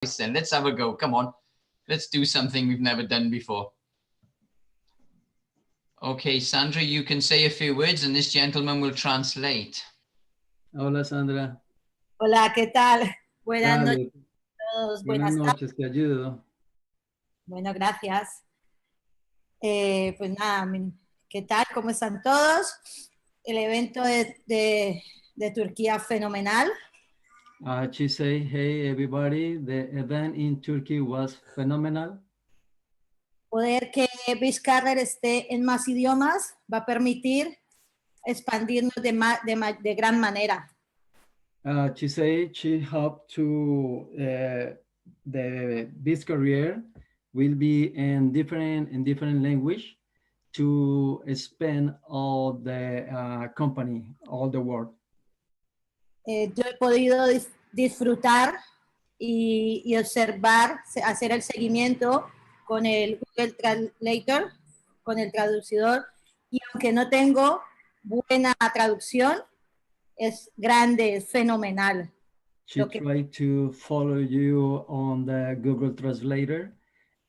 Then let's have a go. Come on, let's do something we've never done before. Okay, Sandra, you can say a few words and this gentleman will translate. Hola, Sandra. Hola, ¿qué tal? Buenas Dale. noches a todos. Buenas noches, te ayudo. Bueno, gracias. Pues nada, ¿qué tal? ¿Cómo están todos? El evento de Turquía fenomenal. She say, hey, everybody, the event in Turkey was phenomenal. Poder que BizzCareer esté en más idiomas va a permitir expandirnos de gran manera. She say she hope to the BizzCareer will be in different language to expand all the company, all the world. Yo he podido disfrutar y observar, hacer el seguimiento con el Google Translator, con el traducidor, y aunque no tengo buena traducción, es grande, es fenomenal. She tried to follow you on the Google Translator,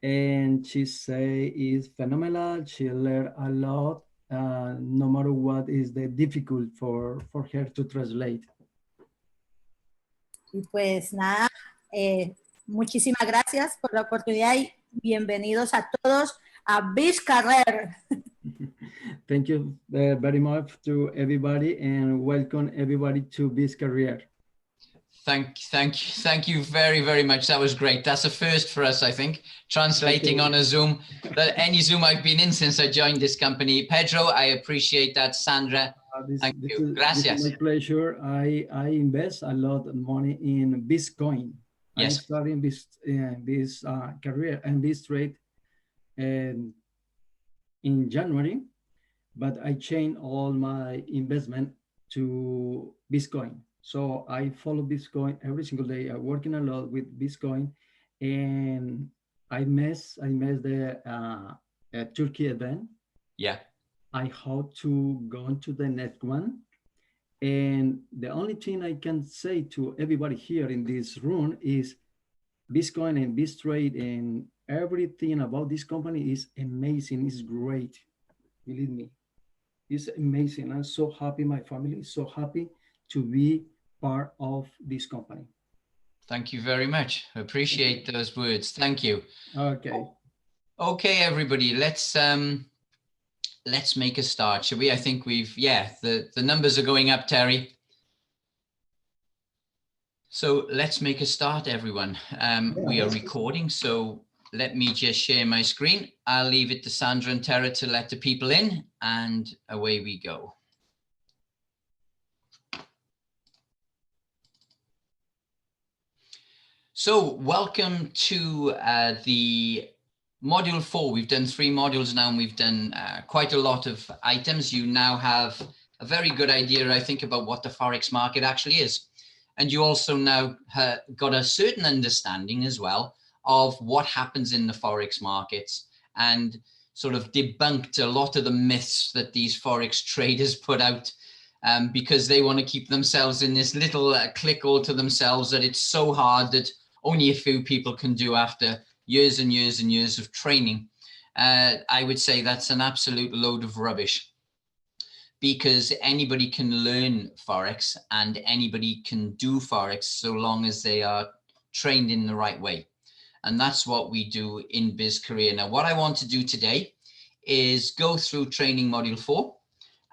and she say is phenomenal. She learned a lot, no matter what is the difficult for her to translate. Y pues nada, muchísimas gracias por la oportunidad y bienvenidos a todos a BizzCareer. Thank you very much to everybody and welcome everybody to BizzCareer. Thank you very, very much. That was great. That's a first for us, I think, translating on a Zoom. Any Zoom I've been in since I joined this company. Pedro, I appreciate that. Sandra, thank you. Gracias. This is my pleasure. I invest a lot of money in Bitcoin. Yes. I'm starting this career and this trade in January, but I changed all my investment to Bitcoin. So I follow Bitcoin every single day. I'm working a lot with Bitcoin, and I miss the Turkey event. Yeah. I hope to go into the next one. And the only thing I can say to everybody here in this room is Bitcoin and BizTrade and everything about this company is amazing. It's great. Believe me, it's amazing. I'm so happy. My family is so happy to be part of this company. Thank you very much. I appreciate those words. Thank you. Okay. Okay, everybody, let's make a start, shall we? I think the numbers are going up, Terry. So let's make a start, everyone. We are recording, so let me just share my screen. I'll leave it to Sandra and Tara to let the people in, and away we go. So welcome to the Module 4. We've done 3 modules now, and we've done quite a lot of items. You now have a very good idea, I think, about what the Forex market actually is. And you also now got a certain understanding as well of what happens in the Forex markets, and sort of debunked a lot of the myths that these Forex traders put out, because they want to keep themselves in this little clique all to themselves that it's so hard that only a few people can do after years and years and years of training. I would say that's an absolute load of rubbish, because anybody can learn Forex and anybody can do Forex so long as they are trained in the right way. And that's what we do in BizzCareer. Now, what I want to do today is go through training module 4.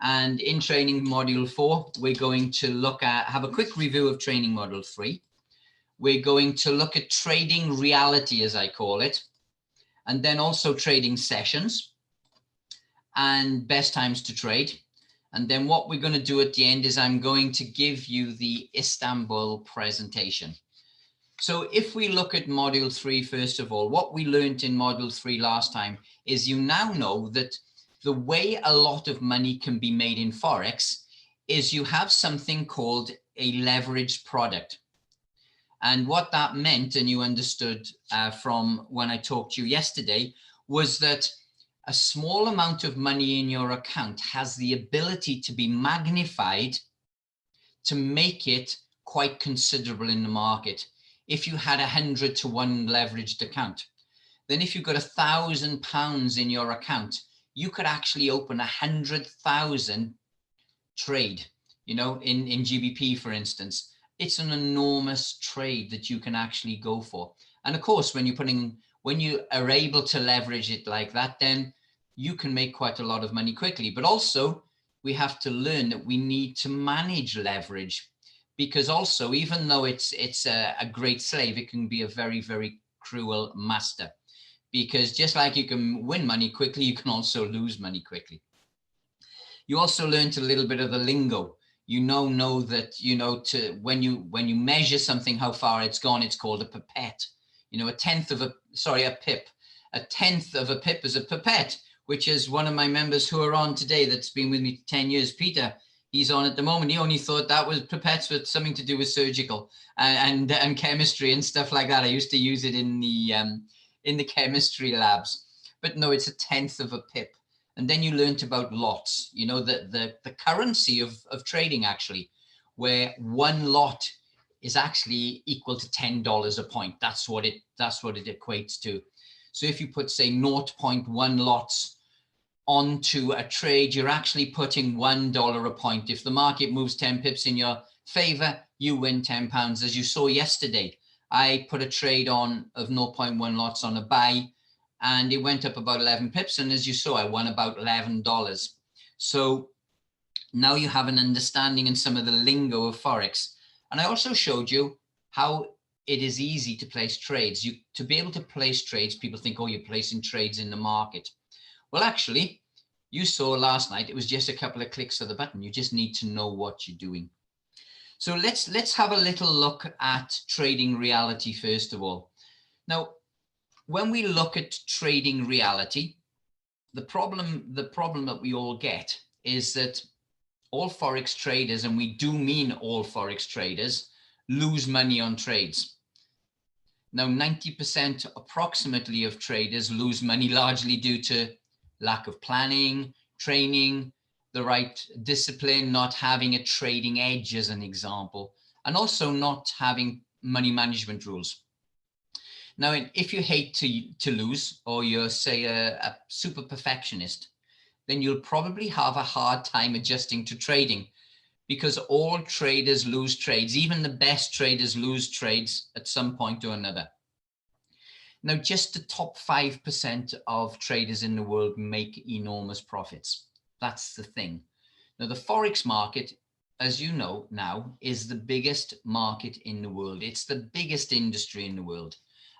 And in training module 4, we're going to have a quick review of training module 3. We're going to look at trading reality, as I call it, and then also trading sessions and best times to trade. And then what we're going to do at the end is I'm going to give you the Istanbul presentation. So if we look at module 3, first of all, what we learned in module 3 last time is you now know that the way a lot of money can be made in Forex is you have something called a leveraged product. And what that meant, and you understood from when I talked to you yesterday, was that a small amount of money in your account has the ability to be magnified to make it quite considerable in the market. if you had 100 to 1 leveraged account. Then if you've got £1,000 in your account, you could actually open 100,000 trade, you know, in GBP, for instance. It's an enormous trade that you can actually go for. And of course, when you are able to leverage it like that, then you can make quite a lot of money quickly. But also, we have to learn that we need to manage leverage, because also, even though it's a great slave, it can be a very, very cruel master. Because just like you can win money quickly, you can also lose money quickly. You also learned a little bit of the lingo. You know that, you know, when you measure something, how far it's gone, it's called a pipette. You know, a tenth of a pip. A tenth of a pip is a pipette, which is one of my members who are on today that's been with me 10 years, Peter. He's on at the moment. He only thought that was pipettes with something to do with surgical and chemistry and stuff like that. I used to use it in the chemistry labs, but no, it's a tenth of a pip. And then you learnt about lots, you know, the currency of trading, actually, where one lot is actually equal to $10 a point. That's what it equates to. So if you put, say, 0.1 lots onto a trade, you're actually putting $1 a point. If the market moves 10 pips in your favor, you win £10. As you saw yesterday, I put a trade on of 0.1 lots on a buy, and it went up about 11 pips. And as you saw, I won about $11. So now you have an understanding in some of the lingo of Forex. And I also showed you how it is easy to place trades. To be able to place trades, people think, oh, you're placing trades in the market. Well, actually, you saw last night, it was just a couple of clicks of the button. You just need to know what you're doing. So let's have a little look at trading reality first of all. Now, when we look at trading reality, the problem that we all get is that all Forex traders, and we do mean all Forex traders, lose money on trades. Now, 90% approximately of traders lose money largely due to lack of planning, training, the right discipline, not having a trading edge as an example, and also not having money management rules. Now, if you hate to lose, or you're, say, a super perfectionist, then you'll probably have a hard time adjusting to trading, because all traders lose trades. Even the best traders lose trades at some point or another. Now, just the top 5% of traders in the world make enormous profits. That's the thing. Now, the Forex market, as you know now, is the biggest market in the world. It's the biggest industry in the world.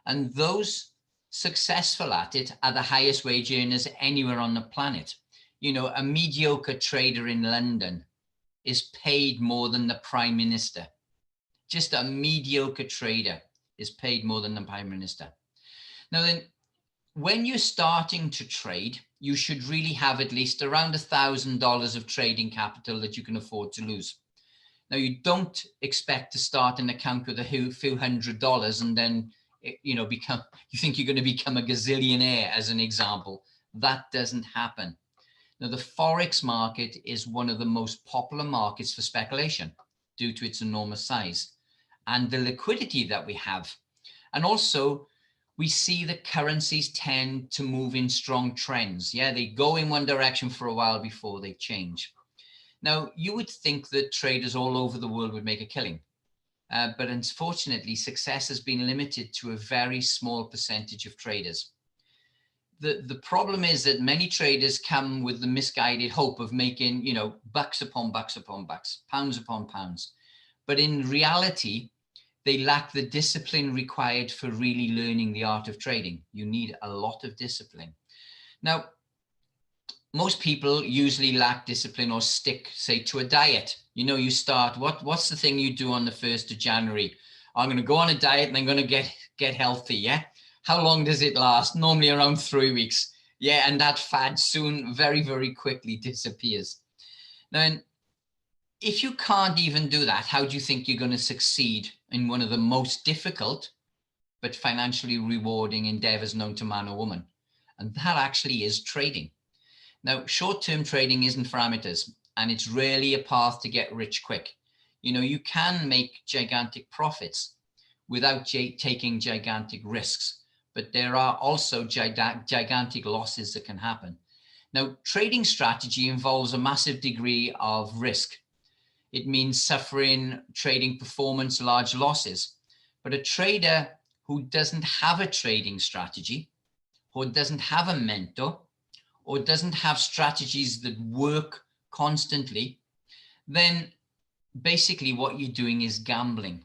And those successful at it are the highest wage earners anywhere on the planet. You know, a mediocre trader in London is paid more than the Prime Minister. Just a mediocre trader is paid more than the Prime Minister. Now then, when you're starting to trade, you should really have at least around $1,000 of trading capital that you can afford to lose. Now, you don't expect to start an account with a few $100s and then, you know, you think you're going to become a gazillionaire, as an example. That doesn't happen. Now, the Forex market is one of the most popular markets for speculation due to its enormous size and the liquidity that we have. And also, we see that currencies tend to move in strong trends. Yeah, they go in one direction for a while before they change. Now, you would think that traders all over the world would make a killing. But unfortunately, success has been limited to a very small percentage of traders. The problem is that many traders come with the misguided hope of making, you know, bucks upon bucks upon bucks, pounds upon pounds. But in reality, they lack the discipline required for really learning the art of trading. You need a lot of discipline. Now, most people usually lack discipline or stick, say, to a diet. You know, you start, what's the thing you do on the 1st of January? I'm going to go on a diet and I'm going to get healthy, yeah? How long does it last? Normally around 3 weeks. Yeah, and that fad soon, very, very quickly disappears. Now, if you can't even do that, how do you think you're going to succeed in one of the most difficult but financially rewarding endeavors known to man or woman? And that actually is trading. Now, short-term trading isn't for amateurs, and it's rarely a path to get rich quick. You know, you can make gigantic profits without taking gigantic risks. But there are also gigantic losses that can happen. Now, trading strategy involves a massive degree of risk. It means suffering trading performance, large losses. But a trader who doesn't have a trading strategy, or doesn't have a mentor, or doesn't have strategies that work constantly, then basically what you're doing is gambling.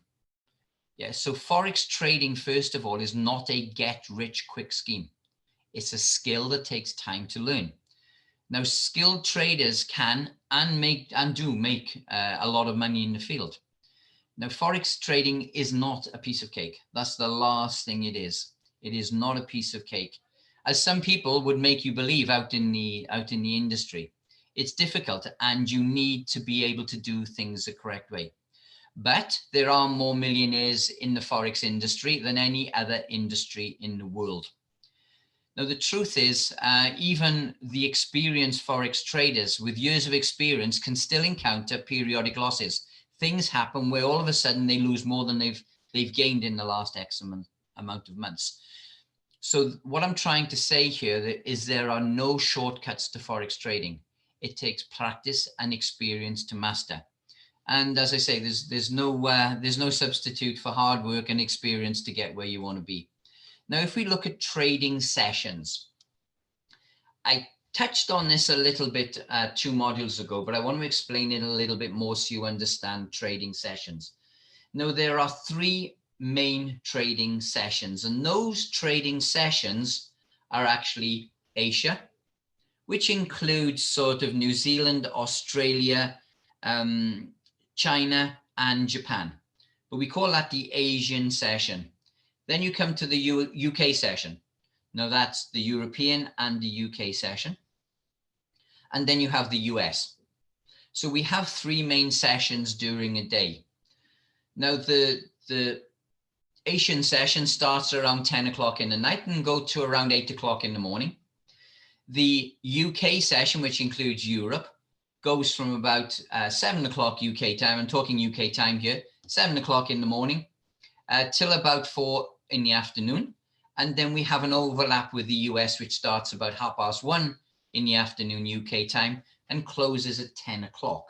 Yeah, so Forex trading, first of all, is not a get-rich-quick scheme. It's a skill that takes time to learn. Now, skilled traders can and do make a lot of money in the field. Now, Forex trading is not a piece of cake. That's the last thing it is. It is not a piece of cake, as some people would make you believe out in the industry. It's difficult, and you need to be able to do things the correct way. But there are more millionaires in the Forex industry than any other industry in the world. Now, the truth is, even the experienced Forex traders with years of experience can still encounter periodic losses. Things happen where all of a sudden they lose more than they've gained in the last X amount of months. So what I'm trying to say here is there are no shortcuts to Forex trading. It takes practice and experience to master. And as I say, there's no substitute for hard work and experience to get where you want to be. Now, if we look at trading sessions, I touched on this a little bit 2 modules ago, but I want to explain it a little bit more so you understand trading sessions. Now, there are 3 main trading sessions, and those trading sessions are actually Asia, which includes sort of New Zealand, Australia, China, and Japan. But we call that the Asian session. Then you come to the UK session. Now that's the European and the UK session. And then you have the US. So we have 3 main sessions during a day. Now the Asian session starts around 10 o'clock in the night and go to around 8 o'clock in the morning. The UK session, which includes Europe, goes from about 7 o'clock UK time, I'm talking UK time here, 7 o'clock in the morning, till about 4 in the afternoon. And then we have an overlap with the US, which starts about 1:30 in the afternoon UK time and closes at 10 o'clock.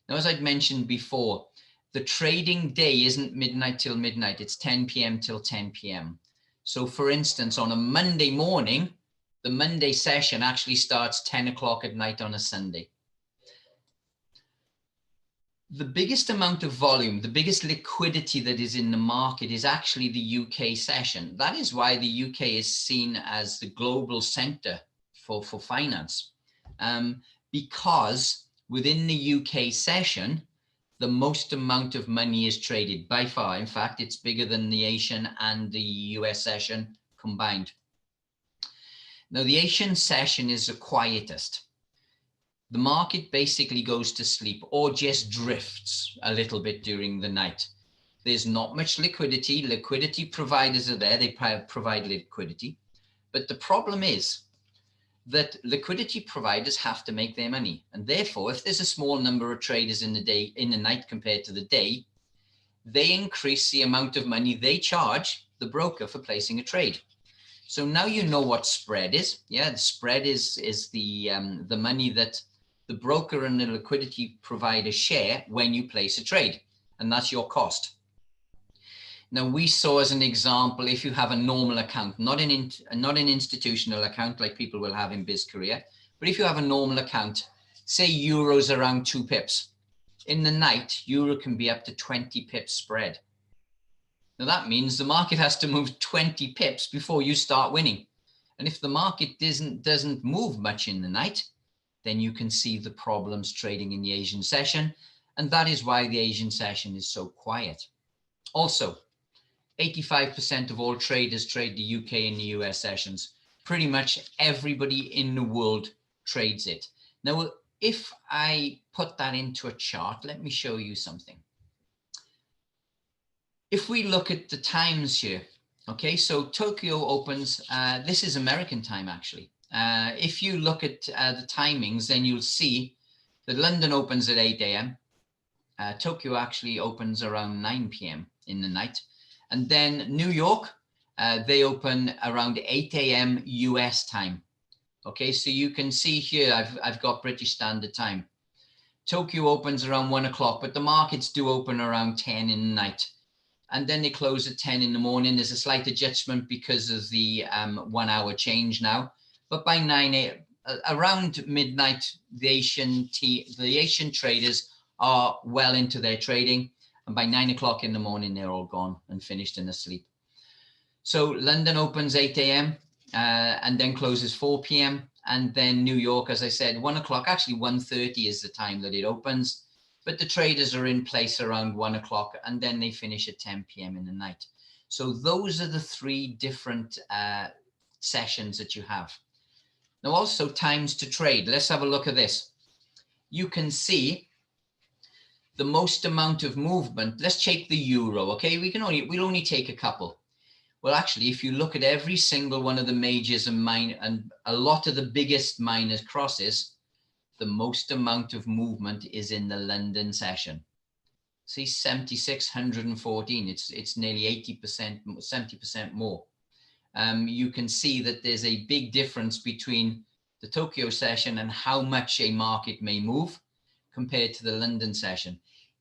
Now, as I'd mentioned before, the trading day isn't midnight till midnight, it's 10 p.m. till 10 p.m. So for instance, on a Monday morning, the Monday session actually starts 10 o'clock at night on a Sunday. The biggest amount of volume, the biggest liquidity that is in the market is actually the UK session. That is why the UK is seen as the global center for finance. Because within the UK session, the most amount of money is traded by far. In fact, it's bigger than the Asian and the US session combined. Now, the Asian session is the quietest. The market basically goes to sleep or just drifts a little bit during the night. There's not much liquidity. Liquidity providers are there. They provide liquidity. But the problem is that liquidity providers have to make their money. And therefore, if there's a small number of traders in the night compared to the day, they increase the amount of money they charge the broker for placing a trade. So now you know what spread is. Yeah, the spread is the money that the broker and the liquidity provider share when you place a trade, and that's your cost. Now, we saw as an example, if you have a normal account, not an institutional account like people will have in BizzCareer, but if you have a normal account, say Euro's around 2 pips. In the night, Euro can be up to 20 pips spread. Now, that means the market has to move 20 pips before you start winning. And if the market doesn't move much in the night, then you can see the problems trading in the Asian session. And that is why the Asian session is so quiet. Also, 85% of all traders trade the UK and the US sessions. Pretty much everybody in the world trades it. Now, if I put that into a chart, let me show you something. If we look at the times here, okay, so Tokyo opens, this is American time actually. If you look at the timings, then you'll see that London opens at 8 a.m. Tokyo actually opens around 9 p.m. in the night. And then New York, they open around 8 a.m. US time. Okay, so you can see here, I've got British Standard Time. Tokyo opens around 1 o'clock, but the markets do open around 10 in the night. And then they close at 10 in the morning. There's a slight adjustment because of the 1 hour change now. But by 9 a.m., around midnight, the Asian traders are well into their trading. And by 9 o'clock in the morning, they're all gone and finished and asleep. So London opens 8 a.m. And then closes 4 p.m. And then New York, as I said, 1 o'clock, actually 1:30 is the time that it opens. But the traders are in place around 1 o'clock, and then they finish at 10 p.m. in the night. So those are the three different sessions that you have. Now also times to trade. Let's have a look at this. You can see the most amount of movement. Let's take the euro, okay? We'll only take a couple. Well, actually, if you look at every single one of the majors and a lot of the biggest minor crosses, the most amount of movement is in the London session. See, 7,614. It's nearly 80%, 70% more. You can see that there's a big difference between the Tokyo session and how much a market may move compared to the London session.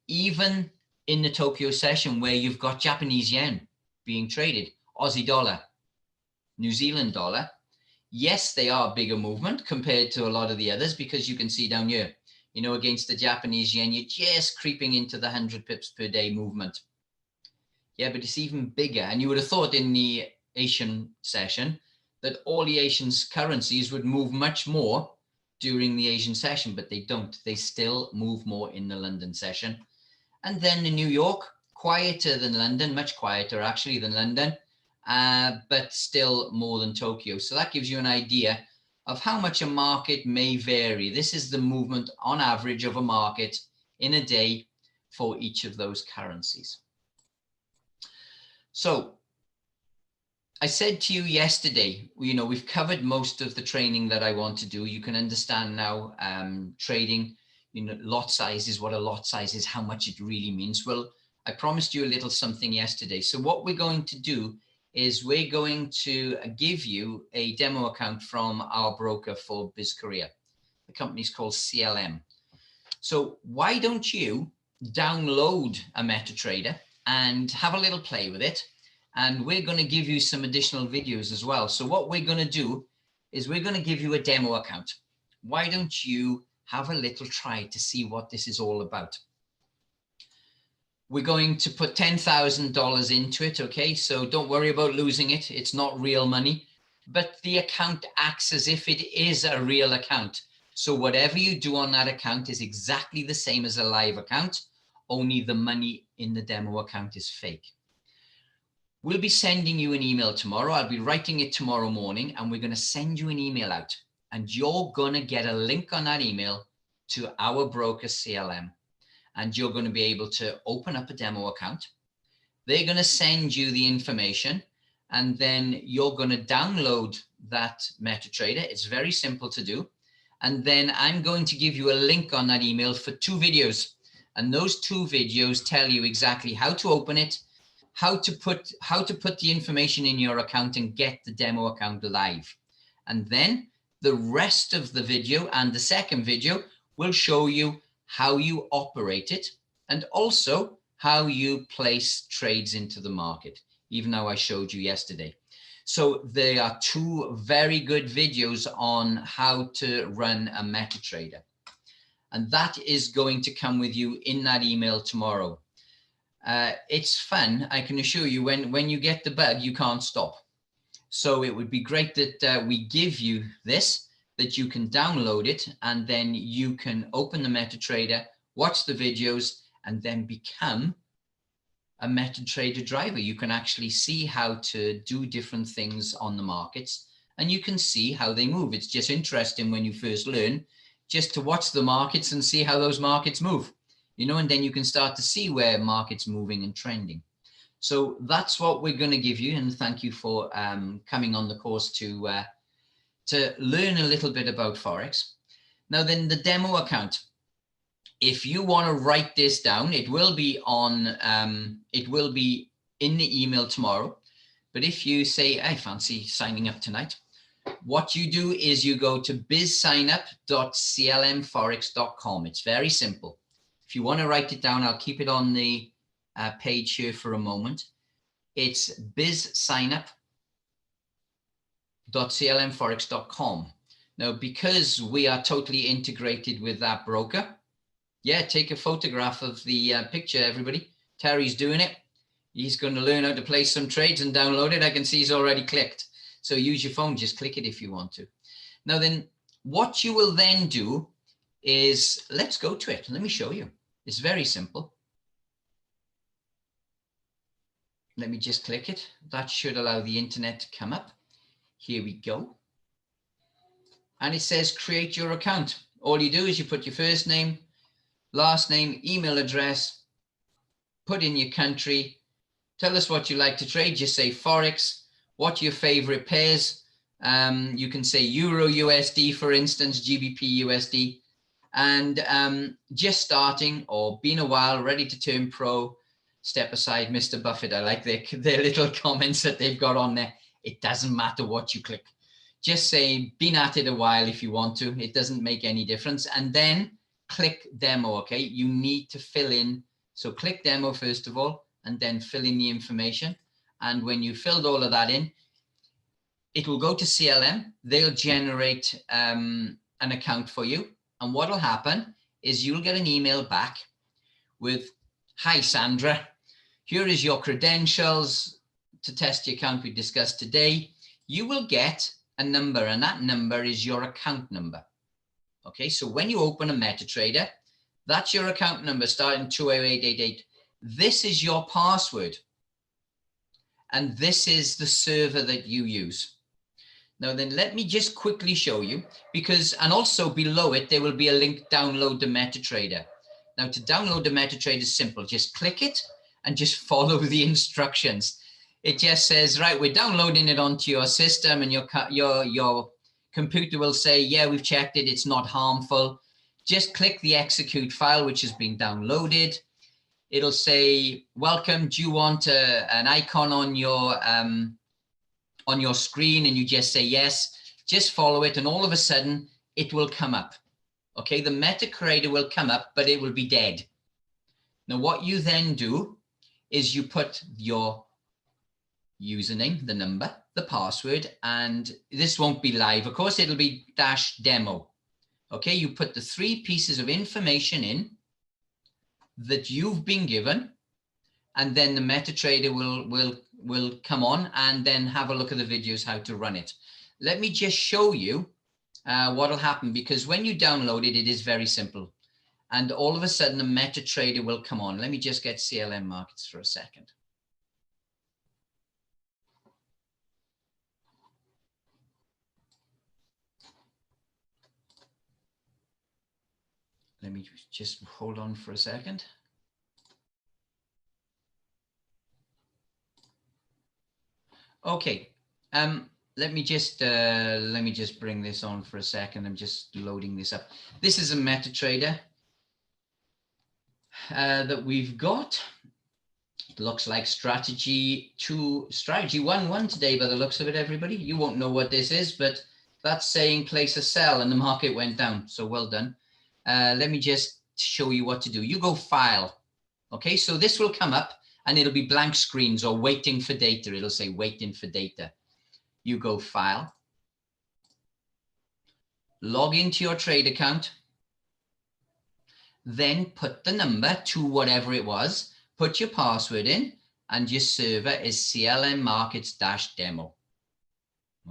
Even in the Tokyo session where you've got Japanese yen being traded, Aussie dollar, New Zealand dollar, yes, they are bigger movement compared to a lot of the others, because you can see down here, you know, against the Japanese yen, you're just creeping into the 100 pips per day movement. Yeah, but it's even bigger. And you would have thought in the Asian session that all the Asian currencies would move much more during the Asian session, but they don't. They still move more in the London session. And then in New York, quieter than London, much quieter actually than London, but still more than Tokyo. So that gives you an idea of how much a market may vary. This is the movement on average of a market in a day for each of those currencies. So I said to you yesterday, you know, we've covered most of the training that I want to do. You can understand now trading, you know, lot sizes, what a lot size is, how much it really means. Well, I promised you a little something yesterday. So what we're going to do is we're going to give you a demo account from our broker for BizzCareer. The company's called CLM. So why don't you download a MetaTrader and have a little play with it? And we're going to give you some additional videos as well. So what we're going to do is we're going to give you a demo account. Why don't you have a little try to see what this is all about? We're going to put $10,000 into it, okay? So don't worry about losing it. It's not real money, but the account acts as if it is a real account. So whatever you do on that account is exactly the same as a live account, only the money in the demo account is fake. We'll be sending you an email tomorrow. I'll be writing it tomorrow morning, and we're going to send you an email out, and you're going to get a link on that email to our broker CLM. And you're going to be able to open up a demo account. They're going to send you the information, and then you're going to download that MetaTrader. It's very simple to do. And then I'm going to give you a link on that email for 2 videos. And those 2 videos tell you exactly how to open it, how to put the information in your account and get the demo account live. And then the rest of the video and the second video will show you how you operate it, and also how you place trades into the market, even though I showed you yesterday. So there are 2 very good videos on how to run a MetaTrader. And that is going to come with you in that email tomorrow. It's fun, I can assure you. When you get the bug, you can't stop. So it would be great that we give you this, that you can download it, and then you can open the MetaTrader, watch the videos, and then become a MetaTrader driver. You can actually see how to do different things on the markets, and you can see how they move. It's just interesting when you first learn just to watch the markets and see how those markets move, you know, and then you can start to see where markets moving and trending. So that's what we're going to give you, and thank you for coming on the course to learn a little bit about Forex. Now then, the demo account, if you want to write this down, it will be on, it will be in the email tomorrow. But if you say, I fancy signing up tonight, what you do is you go to bizsignup.clmforex.com. It's very simple. If you want to write it down, I'll keep it on the page here for a moment. It's bizsignup.clmforex.com. Now, because we are totally integrated with that broker, yeah, take a photograph of the picture, everybody. Terry's doing it. He's going to learn how to place some trades and download it. I can see he's already clicked. So use your phone, just click it if you want to. Now then, what you will then do is, let's go to it. Let me show you. It's very simple. Let me just click it. That should allow the internet to come up. Here we go. And it says create your account. All you do is you put your first name, last name, email address, put in your country, tell us what you like to trade. Just say Forex, what your favorite pairs. You can say Euro USD, for instance, GBP USD, and just starting or been a while, ready to turn pro, step aside, Mr. Buffett. I like their little comments that they've got on there. It doesn't matter what you click. Just say, been at it a while if you want to. It doesn't make any difference. And then click demo, okay? You need to fill in. So click demo first of all, and then fill in the information. And when you filled all of that in, it will go to CLM. They'll generate an account for you. And what will happen is you'll get an email back with, hi, Sandra, here is your credentials to test your account we discussed today. You will get a number, and that number is your account number. Okay, so when you open a MetaTrader, that's your account number starting 20888. This is your password. And this is the server that you use. Now then, let me just quickly show you, because, and also below it, there will be a link, download the MetaTrader. Now to download the MetaTrader is simple. Just click it and just follow the instructions. It just says, right, we're downloading it onto your system, and your computer will say, yeah, we've checked it. It's not harmful. Just click the execute file, which has been downloaded. It'll say, welcome. Do you want an icon on your screen? And you just say yes. Just follow it, and all of a sudden it will come up. Okay, the MetaTrader will come up, but it will be dead. Now, what you then do is you put your username, the number, the password, and this won't be live. Of course, it'll be -demo. Okay, you put the 3 pieces of information in that you've been given, and then the MetaTrader will come on and then have a look at the videos how to run it. Let me just show you what will happen, because when you download it, it is very simple. And all of a sudden, the MetaTrader will come on. Let me just get CLM markets for a second. Let me just hold on for a second. Okay, let me just bring this on for a second. I'm just loading this up. This is a MetaTrader that we've got. It looks like strategy 1 today by the looks of it, everybody. You won't know what this is, but that's saying place a sell and the market went down. So well done. Let me just show you what to do. You go file. Okay, so this will come up and it'll be blank screens or waiting for data. It'll say waiting for data. You go file, log into your trade account, then put the number to whatever it was, put your password in, and your server is CLM Markets-demo.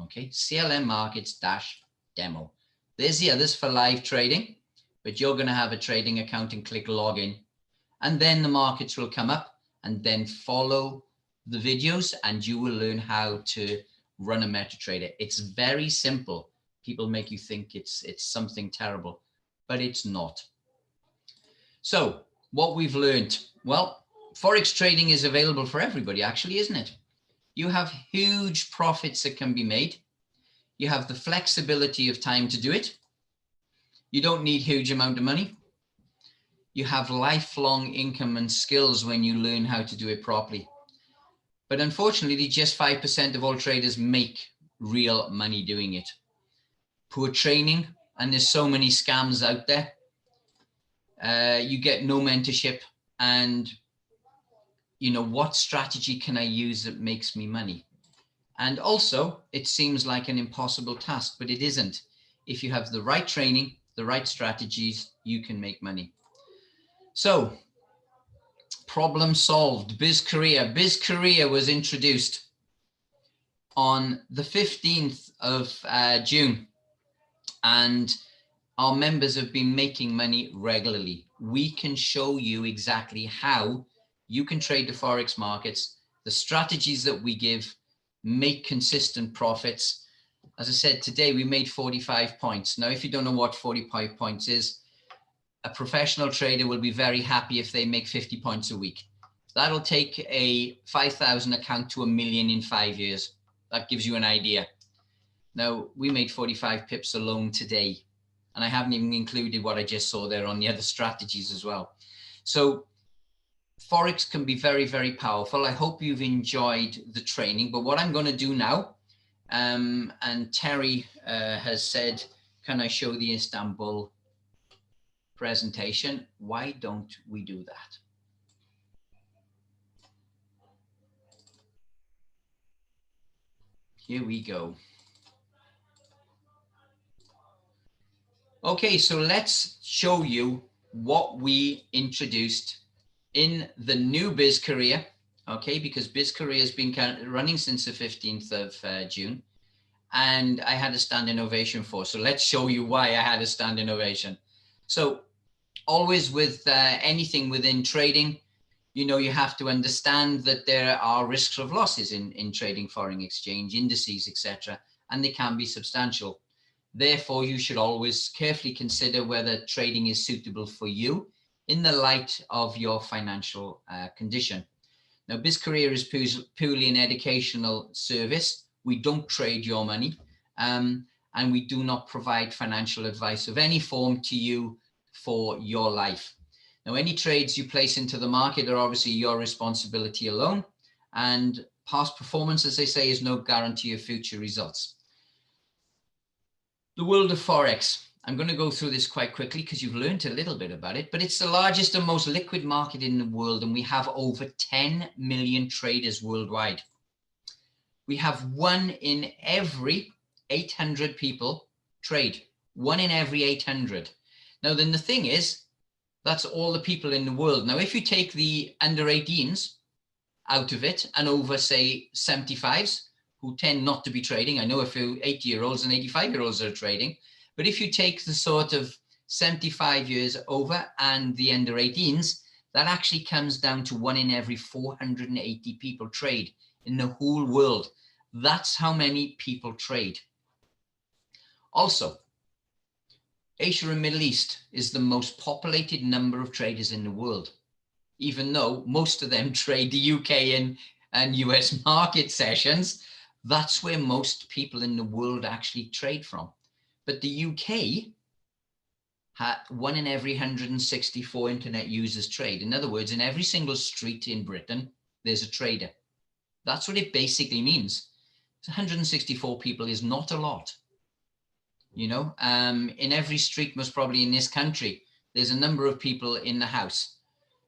Okay, CLM Markets-demo. There's the others for live trading, but you're going to have a trading account and click login, and then the markets will come up, and then follow the videos and you will learn how to run a MetaTrader. It's very simple. People make you think it's something terrible, but it's not. So what we've learned, well, Forex trading is available for everybody, actually, isn't it? You have huge profits that can be made. You have the flexibility of time to do it. You don't need huge amount of money. You have lifelong income and skills when you learn how to do it properly. But unfortunately, just 5% of all traders make real money doing it. Poor training, and there's so many scams out there. You get no mentorship, and you know, what strategy can I use that makes me money? And also, it seems like an impossible task, but it isn't. If you have the right training, the right strategies, you can make money. So, problem solved. BizzCareer. BizzCareer was introduced on the 15th of June, and our members have been making money regularly. We can show you exactly how you can trade the Forex markets, the strategies that we give, make consistent profits. As I said, today we made 45 points. Now, if you don't know what 45 points is, a professional trader will be very happy if they make 50 points a week. That'll take a 5,000 account to 1 million in 5 years. That gives you an idea. Now, we made 45 pips alone today, and I haven't even included what I just saw there on the other strategies as well. So Forex can be very, very powerful. I hope you've enjoyed the training, but what I'm going to do now, and Terry has said, can I show the Istanbul presentation? Why don't we do that? Here we go. Okay, so let's show you what we introduced in the new BizzCareer, okay, because BizzCareer has been running since the 15th of June, and I had a standing ovation for. So let's show you why I had a standing ovation. So always with anything within trading, you know, you have to understand that there are risks of losses in trading foreign exchange, indices, etc., and they can be substantial. Therefore, you should always carefully consider whether trading is suitable for you in the light of your financial condition. Now, BizzCareer is purely an educational service. We don't trade your money, and we do not provide financial advice of any form to you for your life. Now, any trades you place into the market are obviously your responsibility alone, and past performance, as they say, is no guarantee of future results. The world of Forex. I'm going to go through this quite quickly because you've learned a little bit about it, but it's the largest and most liquid market in the world, and we have over 10 million traders worldwide. We have 1 in every 800 people trade. 1 in every 800. Now, then the thing is, that's all the people in the world. Now, if you take the under 18s out of it and over, say, 75s, who tend not to be trading. I know a few 80-year-olds and 85-year-olds are trading, but if you take the sort of 75 years over and the under 18s, that actually comes down to 1 in every 480 people trade in the whole world. That's how many people trade. Also, Asia and Middle East is the most populated number of traders in the world, even though most of them trade the UK and US market sessions. That's where most people in the world actually trade from. But the UK had 1 in every 164 internet users trade. In other words, in every single street in Britain, there's a trader. That's what it basically means. 164 people is not a lot. You know, in every street, most probably in this country, there's a number of people in the house.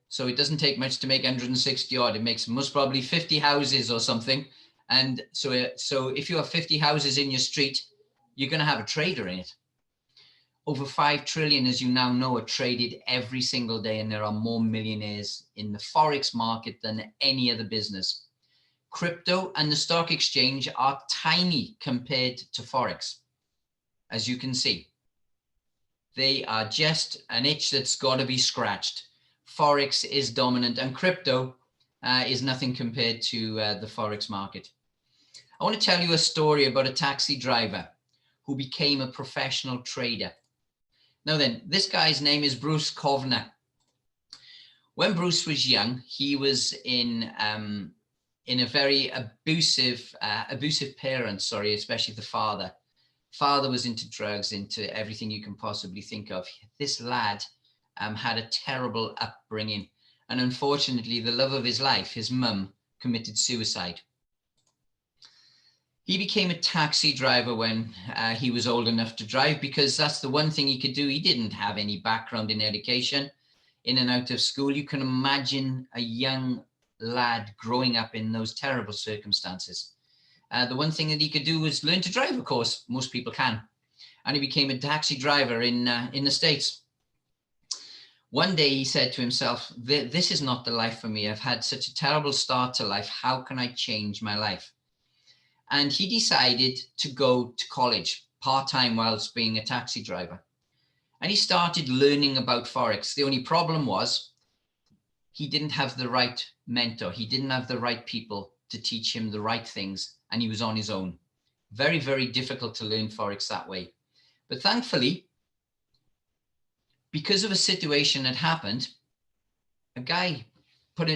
So it doesn't take much to make 160 odd. It makes most probably 50 houses or something. And so if you have 50 houses in your street, you're going to have a trader in it. Over 5 trillion, as you now know, are traded every single day. And there are more millionaires in the Forex market than any other business. Crypto and the stock exchange are tiny compared to Forex. As you can see, they are just an itch that's got to be scratched. Forex is dominant and crypto is nothing compared to the Forex market. I want to tell you a story about a taxi driver who became a professional trader. Now then, this guy's name is Bruce Kovner. When Bruce was young, he was in a very abusive parents, especially the father. Father was into drugs, into everything you can possibly think of. This lad had a terrible upbringing. And unfortunately, the love of his life, his mum, committed suicide. He became a taxi driver when he was old enough to drive, because that's the one thing he could do. He didn't have any background in education, in and out of school. You can imagine a young lad growing up in those terrible circumstances. The one thing that he could do was learn to drive, of course, most people can. And he became a taxi driver in the States. One day he said to himself, this is not the life for me. I've had such a terrible start to life. How can I change my life? And he decided to go to college part-time whilst being a taxi driver. And he started learning about Forex. The only problem was he didn't have the right mentor. He didn't have the right people to teach him the right things. And he was on his own. Very, very difficult to learn Forex that way. But thankfully, because of a situation that happened, a guy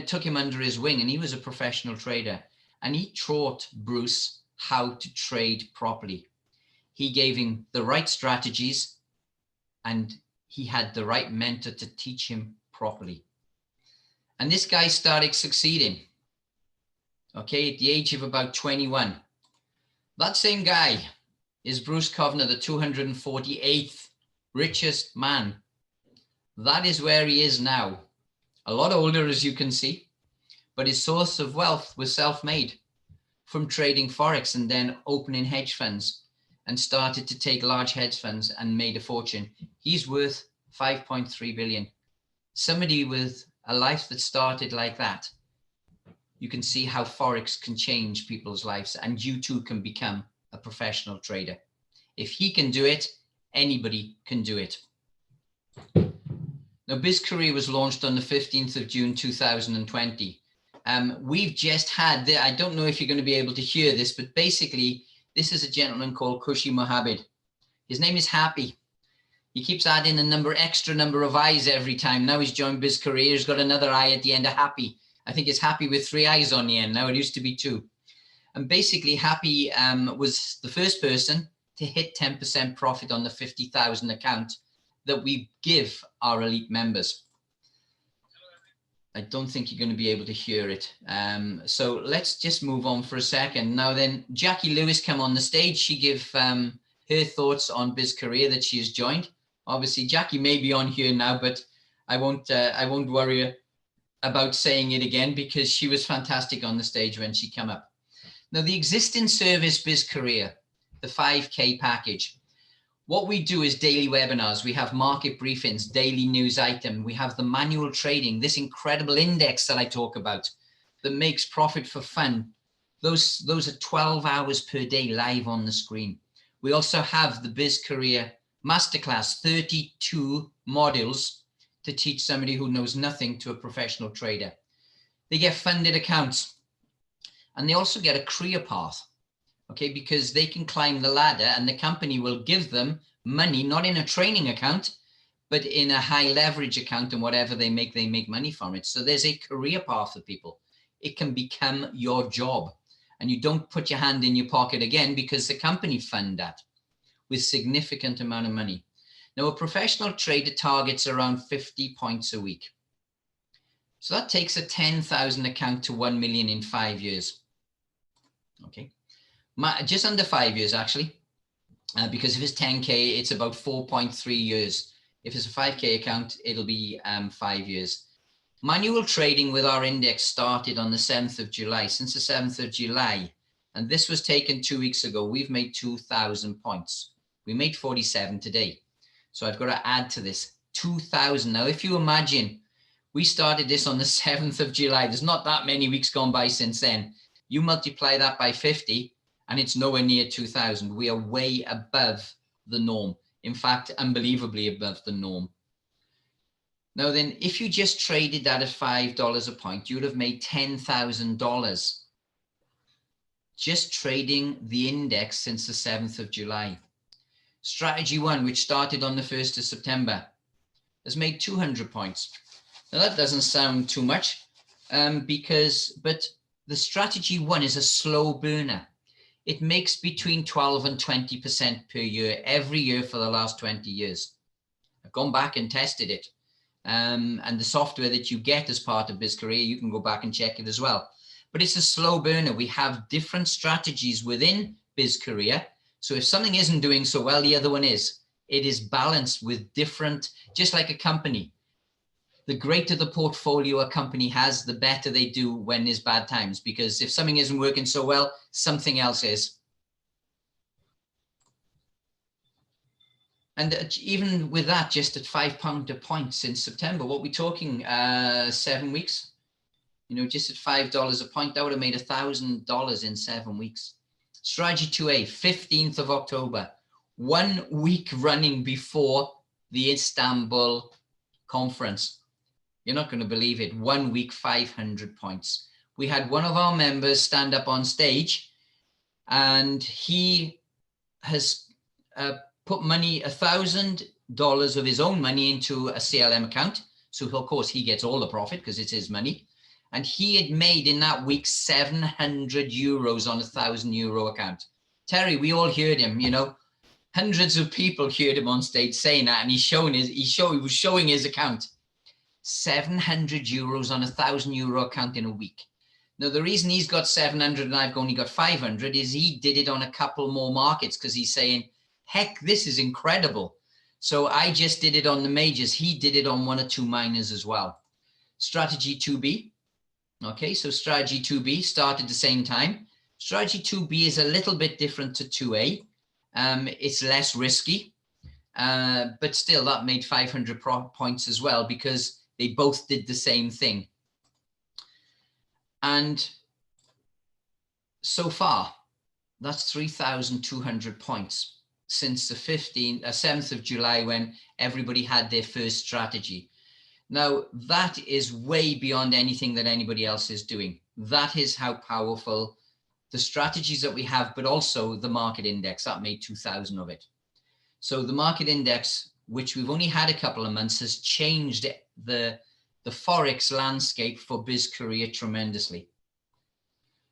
took him under his wing, and he was a professional trader. And he taught Bruce how to trade properly. He gave him the right strategies, and he had the right mentor to teach him properly. And this guy started succeeding, okay, at the age of about 21. That same guy is Bruce Kovner, the 248th richest man. That is where he is now. A lot older, as you can see, but his source of wealth was self-made from trading Forex and then opening hedge funds, and started to take large hedge funds and made a fortune. He's worth 5.3 billion. Somebody with a life that started like that. You can see how Forex can change people's lives, and you too can become a professional trader. If he can do it, anybody can do it. Now, BizzCareer was launched on the 15th of June, 2020. We've just had, I don't know if you're going to be able to hear this, but basically, this is a gentleman called Kushi Mohabed. His name is Happy. He keeps adding extra number of eyes every time. Now he's joined BizzCareer. He's got another eye at the end of Happy. I think it's Happy with 3 eyes on the end. Now it used to be 2. And basically, Happy was the first person to hit 10% profit on the 50,000 account that we give our elite members. I don't think you're going to be able to hear it. So let's just move on for a second. Now then, Jackie Lewis come on the stage. She gave her thoughts on BizzCareer that she has joined. Obviously, Jackie may be on here now, but I won't worry about saying it again, because she was fantastic on the stage when she came up. Now, the existing service BizzCareer, the 5K package, what we do is daily webinars. We have market briefings, daily news item. We have the manual trading, this incredible index that I talk about that makes profit for fun. Those are 12 hours per day live on the screen. We also have the BizzCareer Masterclass, 32 modules to teach somebody who knows nothing to a professional trader. They get funded accounts, and they also get a career path. Okay, because they can climb the ladder, and the company will give them money, not in a training account, but in a high leverage account, and whatever they make money from it. So there's a career path for people. It can become your job, and you don't put your hand in your pocket again, because the company fund that with significant amount of money. Now, a professional trader targets around 50 points a week. So that takes a 10,000 account to 1 million in 5 years. Okay. Just under 5 years, actually, because if it's 10K, it's about 4.3 years. If it's a 5K account, it'll be 5 years. Manual trading with our index started on the 7th of July, since the 7th of July. And this was taken 2 weeks ago. We've made 2,000 points. We made 47 today. So I've got to add to this 2,000. Now, if you imagine, we started this on the 7th of July. There's not that many weeks gone by since then. You multiply that by 50, and it's nowhere near 2,000. We are way above the norm. In fact, unbelievably above the norm. Now then, if you just traded that at $5 a point, you would have made $10,000 just trading the index since the 7th of July. Strategy 1, which started on the 1st of September, has made 200 points. Now that doesn't sound too much, but the strategy 1 is a slow burner. It makes between 12 and 20% per year, every year for the last 20 years. I've gone back and tested it. And the software that you get as part of BizzCareer, you can go back and check it as well. but it's a slow burner. We have different strategies within BizzCareer. So if something isn't doing so well, the other one is. It is balanced with different, just like a company. The greater the portfolio a company has, the better they do when there's bad times, because if something isn't working so well, something else is. And even with that, just at £5 a point since September, what we're talking, 7 weeks, you know, just at $5 a point, that would have made $1,000 in 7 weeks. Strategy 2A, 15th of October, 1 week running before the Istanbul conference. You're not going to believe it. 1 week, 500 points. We had one of our members stand up on stage, and he has put money, $1,000 of his own money into a CLM account. So of course he gets all the profit because it's his money. And he had made in that week 700 euros on a €1,000 account. Terry, we all heard him, you know, hundreds of people heard him on stage saying that, and he was showing his account. 700 euros on a €1,000 account in a week. Now, the reason he's got 700 and I've only got 500 is he did it on a couple more markets, because he's saying, heck, this is incredible. So I just did it on the majors. He did it on 1 or 2 minors as well. Strategy 2B. Okay, so strategy 2B started the same time. Strategy 2B is a little bit different to 2A. It's less risky, but still that made 500 points as well, because they both did the same thing. And so far, that's 3,200 points since the 7th of July, when everybody had their first strategy. Now, that is way beyond anything that anybody else is doing. That is how powerful the strategies that we have, but also the market index, that made 2,000 of it. So the market index, which we've only had a couple of months, has changed the Forex landscape for BizzCareer tremendously.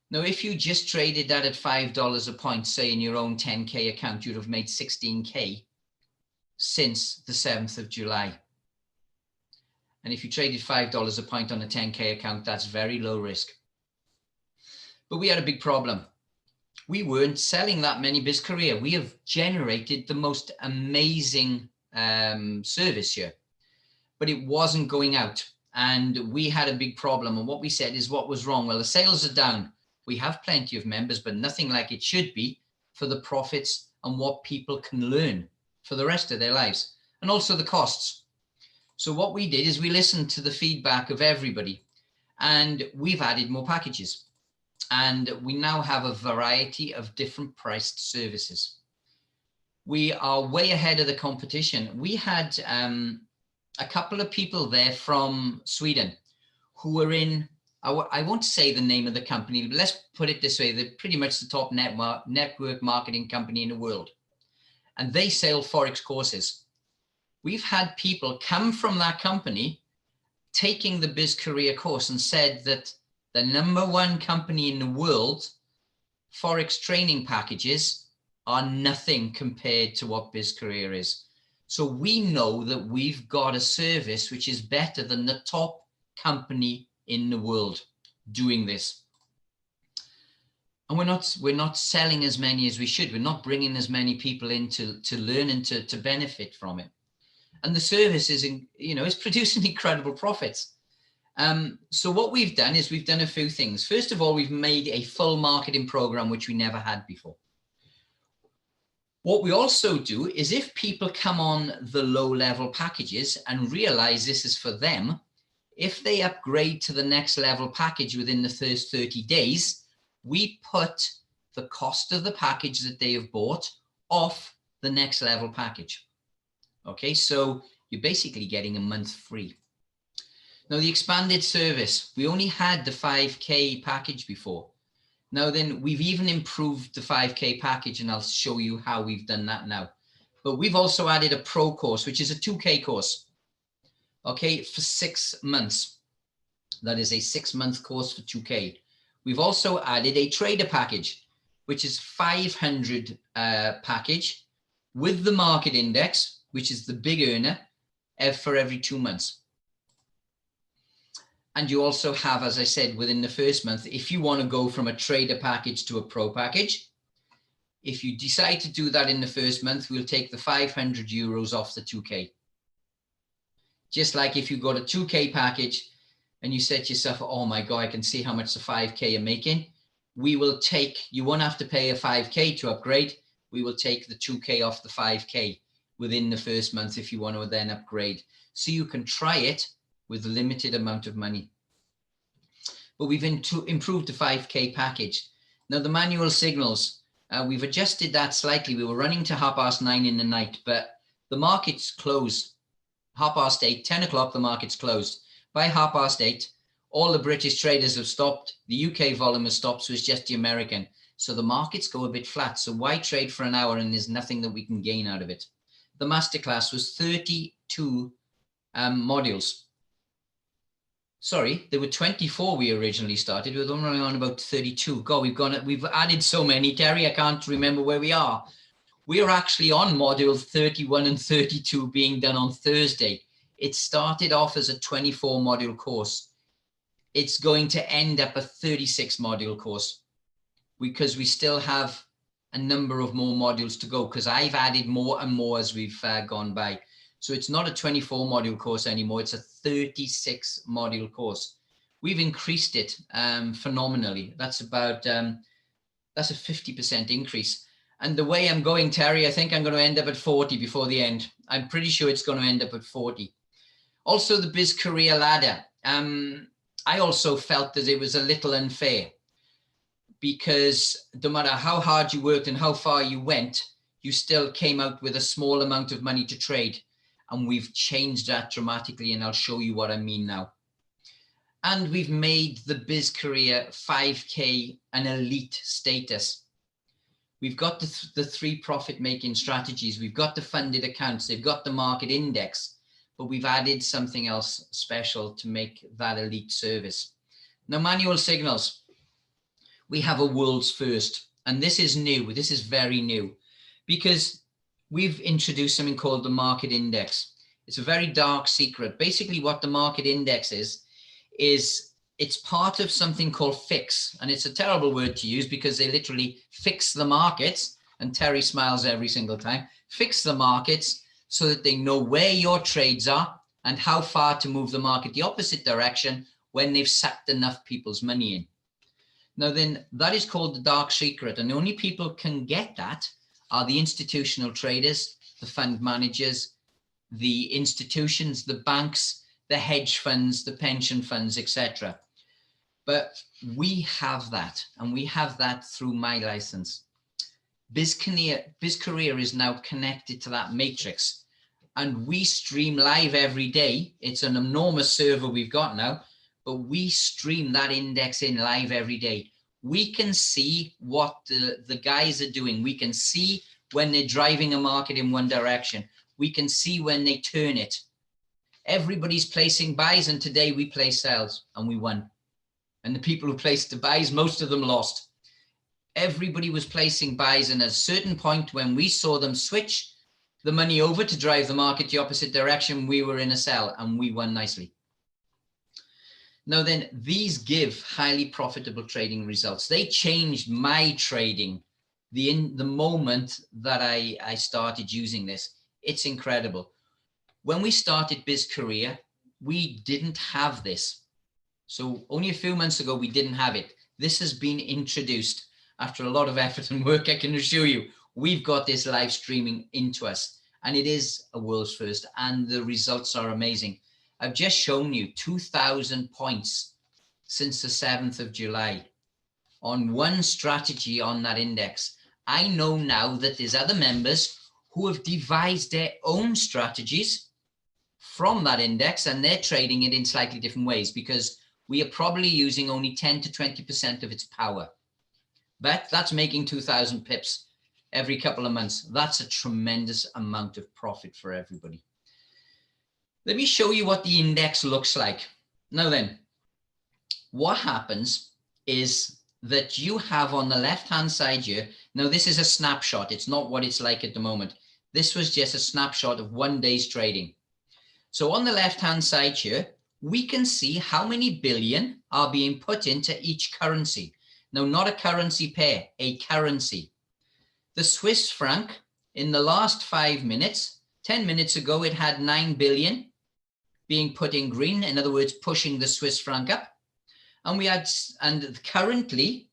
Now, if you just traded that at $5 a point, say in your own 10K account, you'd have made 16K since the 7th of July. And if you traded $5 a point on a 10K account, that's very low risk. But we had a big problem. We weren't selling that many BizzCareer. We have generated the most amazing service here, but it wasn't going out. And we had a big problem. And what we said is, what was wrong? Well, the sales are down. We have plenty of members, but nothing like it should be for the profits and what people can learn for the rest of their lives, and also the costs. So what we did is we listened to the feedback of everybody, and we've added more packages. And we now have a variety of different priced services. We are way ahead of the competition. We had a couple of people there from Sweden who were in, I won't say the name of the company, but let's put it this way. They're pretty much the top network marketing company in the world. And they sell Forex courses. We've had people come from that company taking the BizzCareer course and said that the #1 company in the world, Forex training packages are nothing compared to what BizzCareer is. So we know that we've got a service which is better than the top company in the world doing this. And we're not selling as many as we should. We're not bringing as many people in to learn and to benefit from it. And the service is, is producing incredible profits. So what we've done is we've done a few things. First of all, we've made a full marketing program, which we never had before. What we also do is, if people come on the low level packages and realize this is for them, if they upgrade to the next level package within the first 30 days, we put the cost of the package that they have bought off the next level package. Okay, so you're basically getting a month free. Now, the expanded service, we only had the 5K package before. Now then, we've even improved the 5K package, and I'll show you how we've done that now. But we've also added a pro course, which is a 2K course, okay, for 6 months. That is a 6-month course for 2K. We've also added a trader package, which is 500 package with the market index, which is the big earner, for every 2 months. And you also have, as I said, within the first month, if you want to go from a trader package to a pro package, if you decide to do that in the first month, we'll take the 500 euros off the 2K. Just like if you got a 2K package and you said to yourself, oh my God, I can see how much the 5K are making. We will take, you won't have to pay a 5K to upgrade. We will take the 2K off the 5K within the first month if you want to then upgrade. So you can try it with a limited amount of money. But we've improved the 5K package. Now the manual signals, we've adjusted that slightly. We were running to 9:30 in the night, but the markets close 8:30, 10 o'clock, the market's closed. By 8:30, all the British traders have stopped. The UK volume has stopped, so it's just the American. So the markets go a bit flat. So why trade for an hour and there's nothing that we can gain out of it? The masterclass was 32 modules. Sorry, there were 24 we originally started. We're only on about 32. God, we've added so many, Terry, I can't remember where we are. We are actually on module 31 and 32 being done on Thursday. It started off as a 24 module course. It's going to end up a 36 module course because we still have a number of more modules to go because I've added more and more as we've gone by. So it's not a 24 module course anymore. It's a 36 module course. We've increased it phenomenally. That's about, that's a 50% increase. And the way I'm going, Terry, I think I'm going to end up at 40 before the end. I'm pretty sure it's going to end up at 40. Also the BizzCareer ladder. I also felt that it was a little unfair because no matter how hard you worked and how far you went, you still came out with a small amount of money to trade. And we've changed that dramatically, and I'll show you what I mean now. And we've made the BizzCareer 5K an elite status. We've got the 3 profit-making strategies. We've got the funded accounts. They've got the market index, but we've added something else special to make that elite service. Now, manual signals. We have a world's first, and this is new. This is very new because we've introduced something called the market index. It's a very dark secret. Basically what the market index is it's part of something called fix. And it's a terrible word to use because they literally fix the markets, and Terry smiles every single time, fix the markets so that they know where your trades are and how far to move the market the opposite direction when they've sucked enough people's money in. Now then, that is called the dark secret, and the only people can get that are the institutional traders, the fund managers, the institutions, the banks, the hedge funds, the pension funds, etc. But we have that, and we have that through my license. BizzCareer is now connected to that matrix, and we stream live every day. It's an enormous server we've got now, but we stream that index in live every day. We can see what the guys are doing. We can see when they're driving a market in one direction. We can see when they turn it. Everybody's placing buys, and today we placed sells, and we won. And the people who placed the buys, most of them lost. Everybody was placing buys, and at a certain point when we saw them switch the money over to drive the market the opposite direction, we were in a sell, and we won nicely. Now then, these give highly profitable trading results. They changed my trading the moment that I started using this. It's incredible. When we started BizzCareer, we didn't have this. So only a few months ago, we didn't have it. This has been introduced after a lot of effort and work. I can assure you, we've got this live streaming into us, and it is a world's first, and the results are amazing. I've just shown you 2,000 points since the 7th of July on one strategy on that index. I know now that there's other members who have devised their own strategies from that index, and they're trading it in slightly different ways because we are probably using only 10 to 20% of its power. But that's making 2,000 pips every couple of months. That's a tremendous amount of profit for everybody. Let me show you what the index looks like. Now then, what happens is that you have on the left-hand side here, now this is a snapshot. It's not what it's like at the moment. This was just a snapshot of 1 day's trading. So on the left-hand side here, we can see how many billion are being put into each currency. Now, not a currency pair, a currency. The Swiss franc, in the last 5 minutes, 10 minutes ago, it had 9 billion being put in green, in other words, pushing the Swiss franc up. And currently,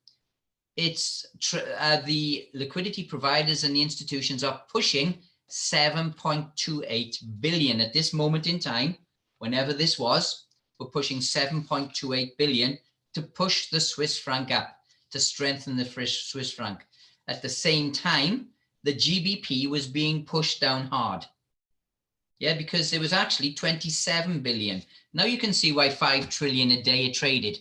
it's the liquidity providers and the institutions are pushing 7.28 billion at this moment in time. Whenever this was, we're pushing 7.28 billion to push the Swiss franc up, to strengthen the Swiss franc. At the same time, the GBP was being pushed down hard. Yeah, because there was actually 27 billion. Now you can see why 5 trillion a day are traded.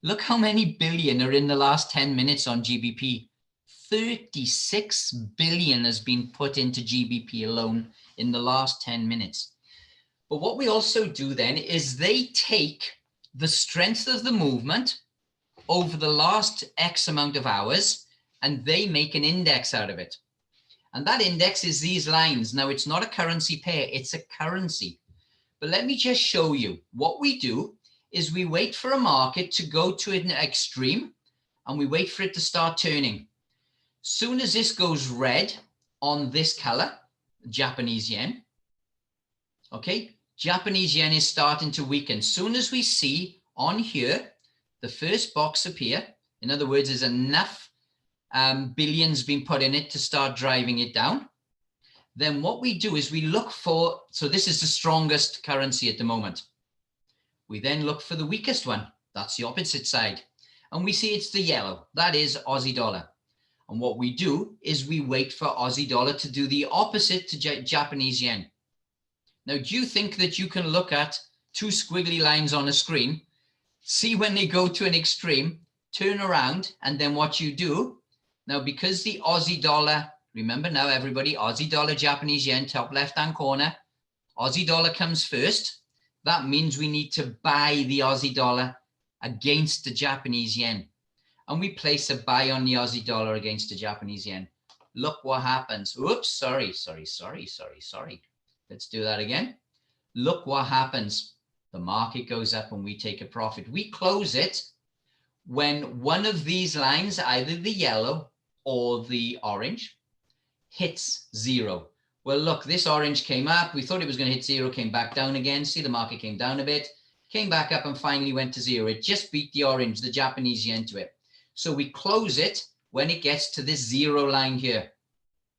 Look how many billion are in the last 10 minutes on GBP. 36 billion has been put into GBP alone in the last 10 minutes. But what we also do then is they take the strength of the movement over the last X amount of hours, and they make an index out of it. And that index is these lines. Now, it's not a currency pair, it's a currency. But let me just show you. What we do is we wait for a market to go to an extreme, and we wait for it to start turning. Soon as this goes red on this color, Japanese yen, okay, Japanese yen is starting to weaken. Soon as we see on here, the first box appear, in other words, there's enough billions been put in it to start driving it down. Then what we do is we look for, so this is the strongest currency at the moment. We then look for the weakest one. That's the opposite side. And we see it's the yellow. That is Aussie dollar. And what we do is we wait for Aussie dollar to do the opposite to Japanese yen. Now, do you think that you can look at two squiggly lines on a screen, see when they go to an extreme, turn around, and then what you do? Now, because the Aussie dollar, remember now everybody, Aussie dollar, Japanese yen, top left-hand corner, Aussie dollar comes first. That means we need to buy the Aussie dollar against the Japanese yen. And we place a buy on the Aussie dollar against the Japanese yen. Look what happens. Oops, sorry. Let's do that again. Look what happens. The market goes up and we take a profit. We close it when one of these lines, either the yellow or the orange, hits zero. Well, look, this orange came up. We thought it was going to hit zero, came back down again. See, the market came down a bit, came back up and finally went to zero. It just beat the orange, the Japanese yen, to it. So we close it when it gets to this zero line here,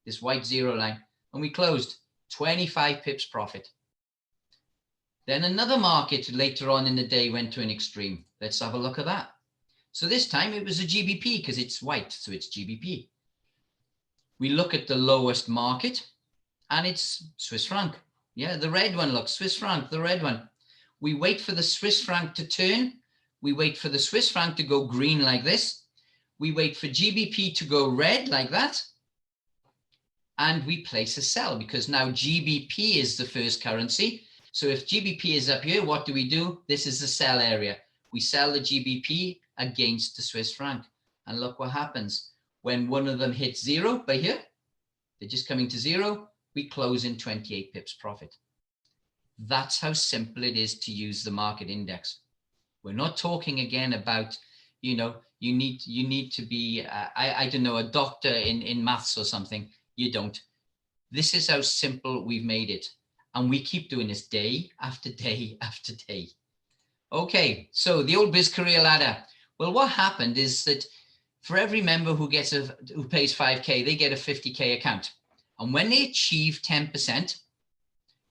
this white zero line, and we closed 25 pips profit. Then another market later on in the day went to an extreme. Let's have a look at that. So this time it was a GBP because it's white, so it's GBP. We look at the lowest market and it's Swiss franc. Yeah, the red one, look, Swiss franc, the red one. We wait for the Swiss franc to turn. We wait for the Swiss franc to go green like this. We wait for GBP to go red like that. And we place a sell because now GBP is the first currency. So if GBP is up here, what do? This is the sell area. We sell the GBP against the Swiss franc. And look what happens. When one of them hits zero by here, they're just coming to zero, we close in 28 pips profit. That's how simple it is to use the market index. We're not talking again about, you know, you need to be, I don't know, a doctor in maths or something. You don't. This is how simple we've made it. And we keep doing this day after day after day. Okay, so the old BizzCareer ladder. Well, what happened is that for every member who pays 5K, they get a 50K account. And when they achieve 10%,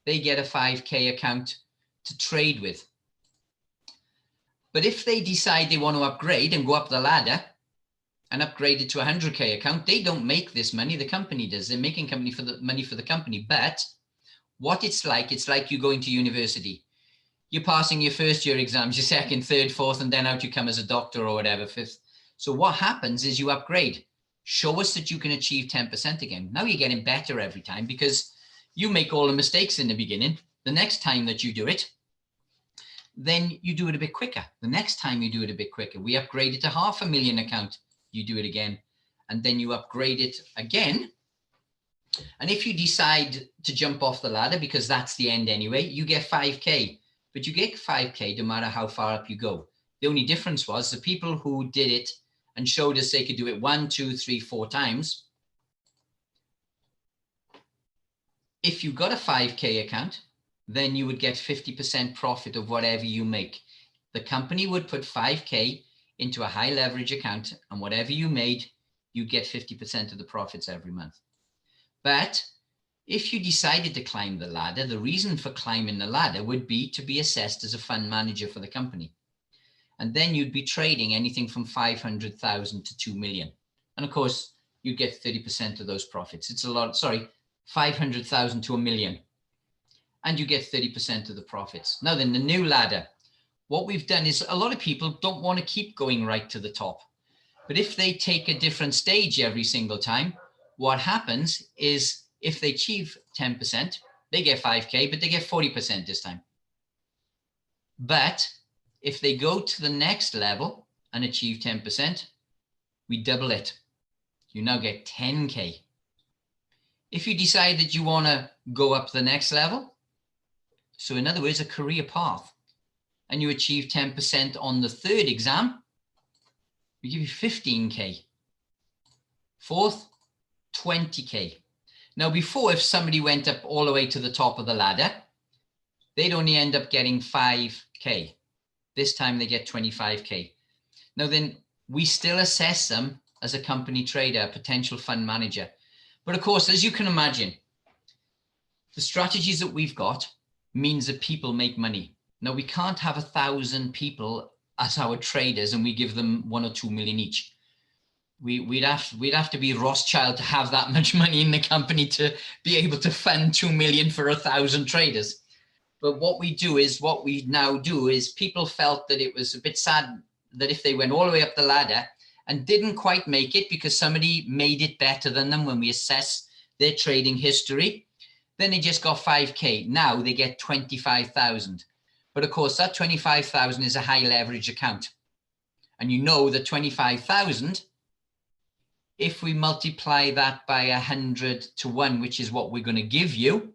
they get a 5K account to trade with. But if they decide they want to upgrade and go up the ladder and upgrade it to a 100K account, they don't make this money, the company does. They're making money for the company. But what it's like you going to university. You're passing your first year exams, your second, third, fourth, and then out you come as a doctor or whatever, fifth. So what happens is you upgrade. Show us that you can achieve 10% again. Now you're getting better every time because you make all the mistakes in the beginning. The next time that you do it, then you do it a bit quicker. The next time you do it a bit quicker. We upgrade it to 500,000 account. You do it again. And then you upgrade it again. And if you decide to jump off the ladder, because that's the end anyway, you get 5K. but you get 5K no matter how far up you go. The only difference was the people who did it and showed us they could do it 1, 2, 3, 4 times. If you got a 5K account, then you would get 50% profit of whatever you make. The company would put 5K into a high leverage account, and whatever you made, you get 50% of the profits every month. But if you decided to climb the ladder, the reason for climbing the ladder would be to be assessed as a fund manager for the company. And then you'd be trading anything from 500,000 to 2 million. And of course, you get 30% of those profits. It's a lot, sorry, 500,000 to 1 million. And you get 30% of the profits. Now then, the new ladder, what we've done is a lot of people don't want to keep going right to the top. But if they take a different stage every single time, what happens is if they achieve 10%, they get 5K, but they get 40% this time. But if they go to the next level and achieve 10%, we double it. You now get 10K. If you decide that you want to go up the next level, so in other words, a career path, and you achieve 10% on the third exam, we give you 15K. Fourth, 20K. Now, before, if somebody went up all the way to the top of the ladder, they'd only end up getting 5K. This time they get 25K. Now then, we still assess them as a company trader, a potential fund manager. But of course, as you can imagine, the strategies that we've got means that people make money. Now, we can't have 1,000 people as our traders and we give them 1 or 2 million each. We'd have to be Rothschild to have that much money in the company to be able to fund 2 million for 1,000 traders. But what we now do is people felt that it was a bit sad that if they went all the way up the ladder and didn't quite make it because somebody made it better than them when we assess their trading history, then they just got 5K. Now they get 25,000. But of course, that 25,000 is a high leverage account. And you know that 25,000, if we multiply that by 100 to 1, which is what we're going to give you,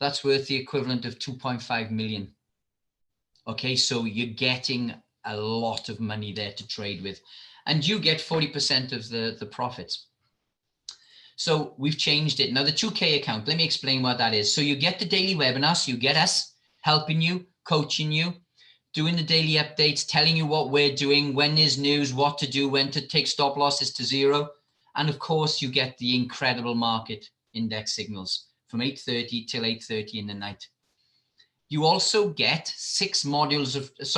that's worth the equivalent of 2.5 million. Okay, so you're getting a lot of money there to trade with. And you get 40% of the profits. So we've changed it. Now the 2K account, let me explain what that is. So you get the daily webinars, you get us helping you, coaching you, doing the daily updates, telling you what we're doing, when there's news, what to do, when to take stop losses to 0. And of course, you get the incredible market index signals from 8:30 till 8:30 in the night. You also get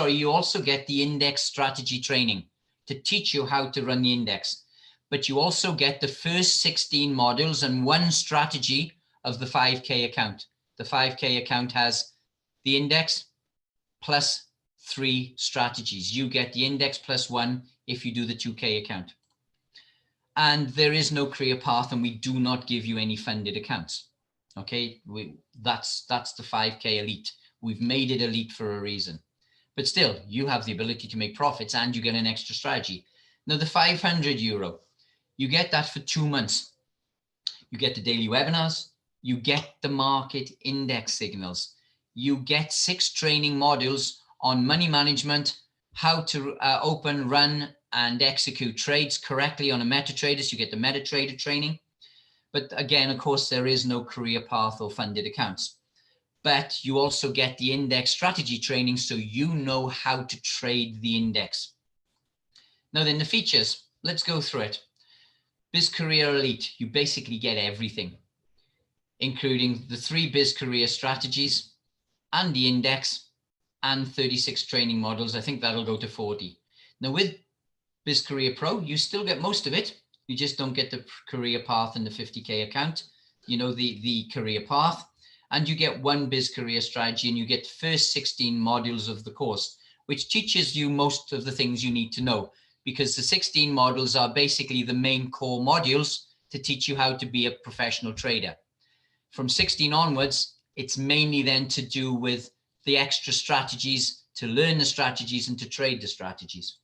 you also get the index strategy training to teach you how to run the index. But you also get the first 16 modules and 1 strategy of the 5K account. The 5K account has the index plus 3 strategies. You get the index plus 1 if you do the 2K account. And there is no career path, and we do not give you any funded accounts. Okay, that's the 5K elite. We've made it elite for a reason. But still, you have the ability to make profits and you get an extra strategy. Now, the 500 euro, you get that for 2 months. You get the daily webinars. You get the market index signals. You get 6 training modules on money management, how to open, run, and execute trades correctly on a MetaTrader. So you get the MetaTrader training. But again, of course, there is no career path or funded accounts. But you also get the index strategy training so you know how to trade the index. Now then, the features, let's go through it. BizzCareer Elite, you basically get everything, including the 3 BizzCareer strategies and the index and 36 training models. I think that'll go to 40. Now with BizzCareer Pro, you still get most of it. You just don't get the career path and the 50K account, you know, the career path. And you get 1 BizzCareer strategy, and you get the first 16 modules of the course, which teaches you most of the things you need to know, because the 16 modules are basically the main core modules to teach you how to be a professional trader. From 16 onwards, it's mainly then to do with the extra strategies, to learn the strategies and to trade the strategies.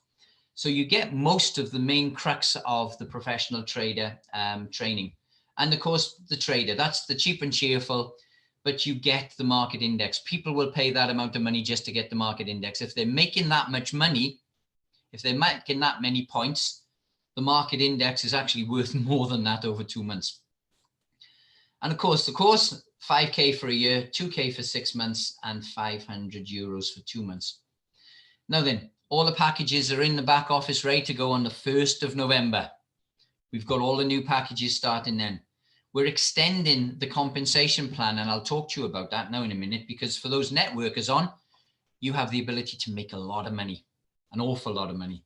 So you get most of the main crux of the professional trader training. And of course, the trader, that's the cheap and cheerful. but you get the market index. People will pay that amount of money just to get the market index. If they're making that much money, if they're making that many points, the market index is actually worth more than that over 2 months. And of course, the course, 5K for a year, 2K for 6 months, and 500 euros for 2 months. Now then, all the packages are in the back office ready to go on the 1st of November. We've got all the new packages starting then. We're extending the compensation plan, and I'll talk to you about that now in a minute, because for those networkers on, you have the ability to make a lot of money, an awful lot of money.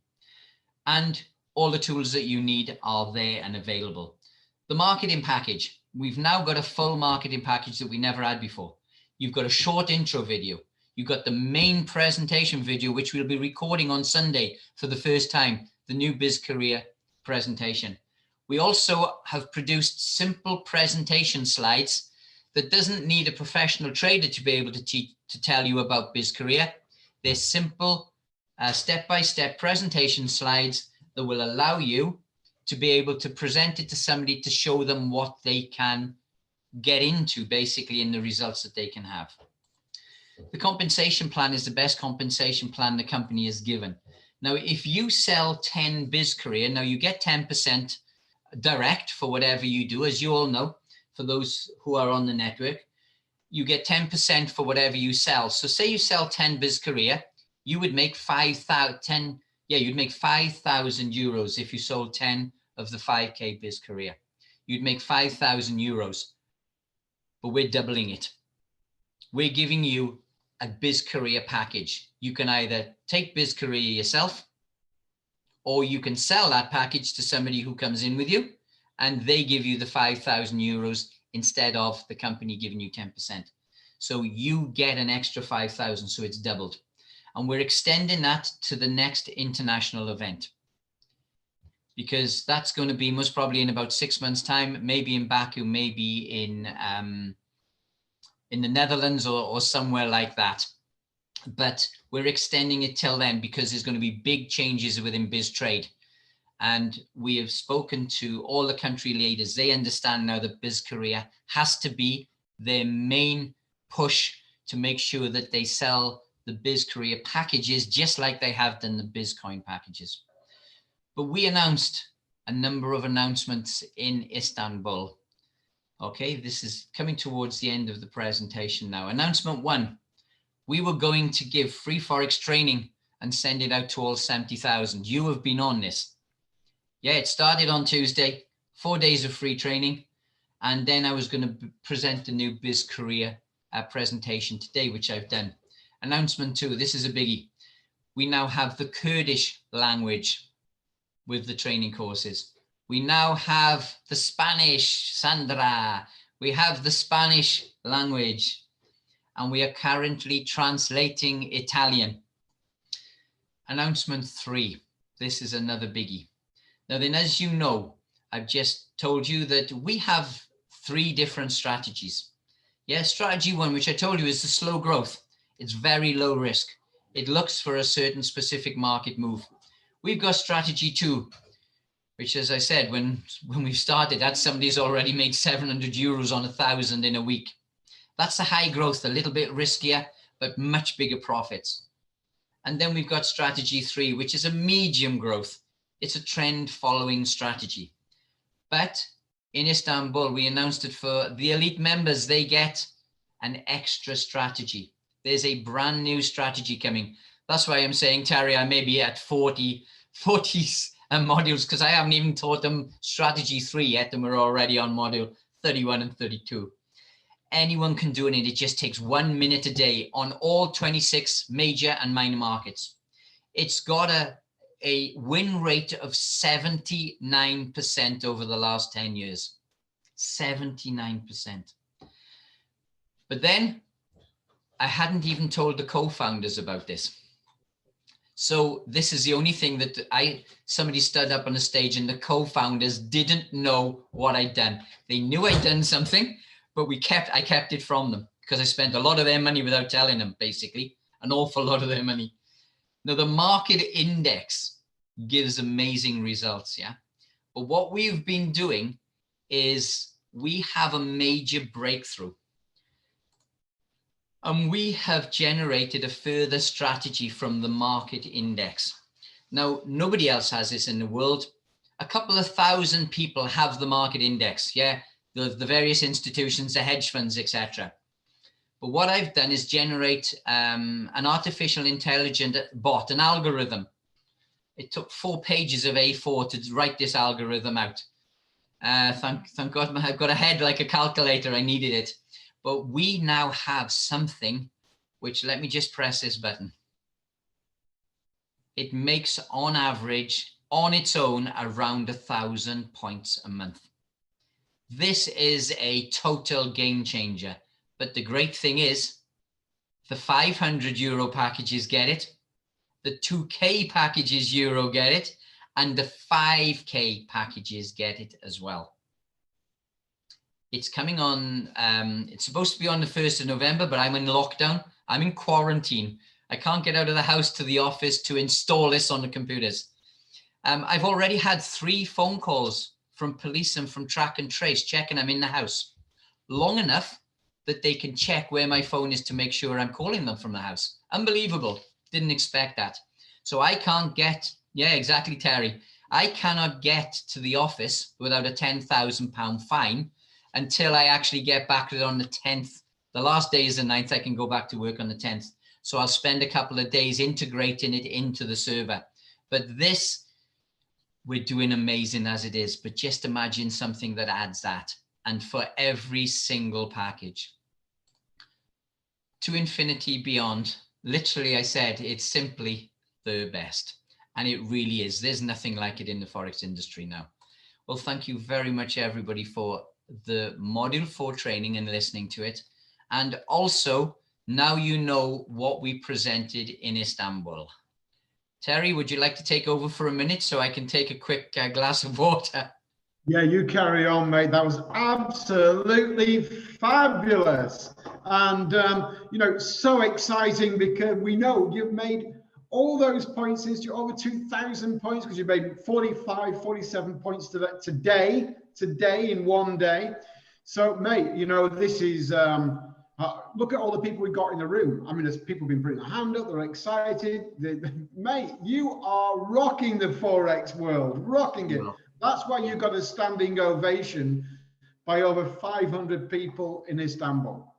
And all the tools that you need are there and available. The marketing package, we've now got a full marketing package that we never had before. You've got a short intro video. You've got the main presentation video, which we'll be recording on Sunday for the first time, the new BizzCareer presentation. We also have produced simple presentation slides that doesn't need a professional trader to be able to tell you about BizzCareer. They're simple step-by-step presentation slides that will allow you to be able to present it to somebody to show them what they can get into basically in the results that they can have. The compensation plan is the best compensation plan the company has given. Now, if you sell 10 BizzCareer, now you get 10% direct for whatever you do, as you all know, for those who are on the network, you get 10% for whatever you sell. So say you sell 10 BizzCareer, you would make 5,000 euros if you sold 10 of the 5K BizzCareer. You'd make 5,000 euros, but we're doubling it. We're giving you a BizzCareer package. You can either take BizzCareer yourself, or you can sell that package to somebody who comes in with you and they give you the 5,000 euros instead of the company giving you 10%. So you get an extra 5,000, so it's doubled. And we're extending that to the next international event, because that's going to be most probably in about 6 months' time, maybe in Baku, maybe in the Netherlands or somewhere like that. But we're extending it till then because there's going to be big changes within BizTrade. And we have spoken to all the country leaders. They understand now that BizzCareer has to be their main push to make sure that they sell the BizzCareer packages just like they have done the BizCoin packages. But we announced a number of announcements in Istanbul. Okay, this is coming towards the end of the presentation now. Announcement 1, we were going to give free Forex training and send it out to all 70,000. You have been on this. Yeah, it started on Tuesday, 4 days of free training. And then I was going to present the new BizzCareer presentation today, which I've done. Announcement 2, this is a biggie. We now have the Kurdish language with the training courses. We now have the Spanish, Sandra. We have the Spanish language, and we are currently translating Italian. Announcement 3, this is another biggie. Now then, as you know, I've just told you that we have 3 different strategies. Yeah, strategy 1, which I told you is the slow growth. It's very low risk. It looks for a certain specific market move. We've got strategy 2, which, as I said, when we started, that somebody's already made 700 euros on 1,000 in a week. That's the high growth, a little bit riskier, but much bigger profits. And then we've got strategy 3, which is a medium growth. It's a trend following strategy. But in Istanbul, we announced it for the elite members. They get an extra strategy. There's a brand new strategy coming. That's why I'm saying, Terry, I may be at 40 modules, because I haven't even taught them strategy 3 yet, and we're already on module 31 and 32. Anyone can do it, and it just takes 1 minute a day on all 26 major and minor markets. It's got a win rate of 79% over the last 10 years. 79%. But then I hadn't even told the co-founders about this. So this is the only thing that somebody stood up on the stage and the co-founders didn't know what I'd done. They knew I'd done something, but I kept it from them because I spent a lot of their money without telling them, basically, an awful lot of their money. Now, the market index gives amazing results, yeah? But what we've been doing is we have a major breakthrough. And we have generated a further strategy from the market index. Now, nobody else has this in the world. A couple of thousand people have the market index. Yeah, the various institutions, the hedge funds, etc. But what I've done is generate an artificial intelligent bot, an algorithm. It took 4 pages of A4 to write this algorithm out. Thank God I've got a head like a calculator. I needed it. But we now have something which, let me just press this button. It makes on average, on its own, around 1,000 points a month. This is a total game changer. But the great thing is the 500 euro packages get it. The 2K packages euro get it. And the 5K packages get it as well. It's coming on, it's supposed to be on the 1st of November, but I'm in lockdown. I'm in quarantine. I can't get out of the house to the office to install this on the computers. I've already had 3 phone calls from police and from Track and Trace checking I'm in the house. Long enough that they can check where my phone is to make sure I'm calling them from the house. Unbelievable. Didn't expect that. So I can't get, yeah, exactly, Terry. I cannot get to the office without a £10,000 fine until I actually get back on the 10th. The last day is the 9th. I can go back to work on the 10th. So I'll spend a couple of days integrating it into the server. But this, we're doing amazing as it is. But just imagine something that adds that. And for every single package. To infinity beyond. Literally, I said, it's simply the best. And it really is. There's nothing like it in the Forex industry now. Well, thank you very much, everybody, for the Module 4 training and listening to it. And also, now you know what we presented in Istanbul. Terry, would you like to take over for a minute so I can take a quick glass of water? Yeah, you carry on, mate. That was absolutely fabulous. And, you know, so exciting because we know you've made all those points since you're over 2,000 points because you made 45, 47 points today in one day. So, mate, you know, this is, look at all the people we've got in the room. I mean, there's people been putting their hand up, they're excited. Mate, you are rocking the Forex world, rocking it. That's why you got a standing ovation by over 500 people in Istanbul.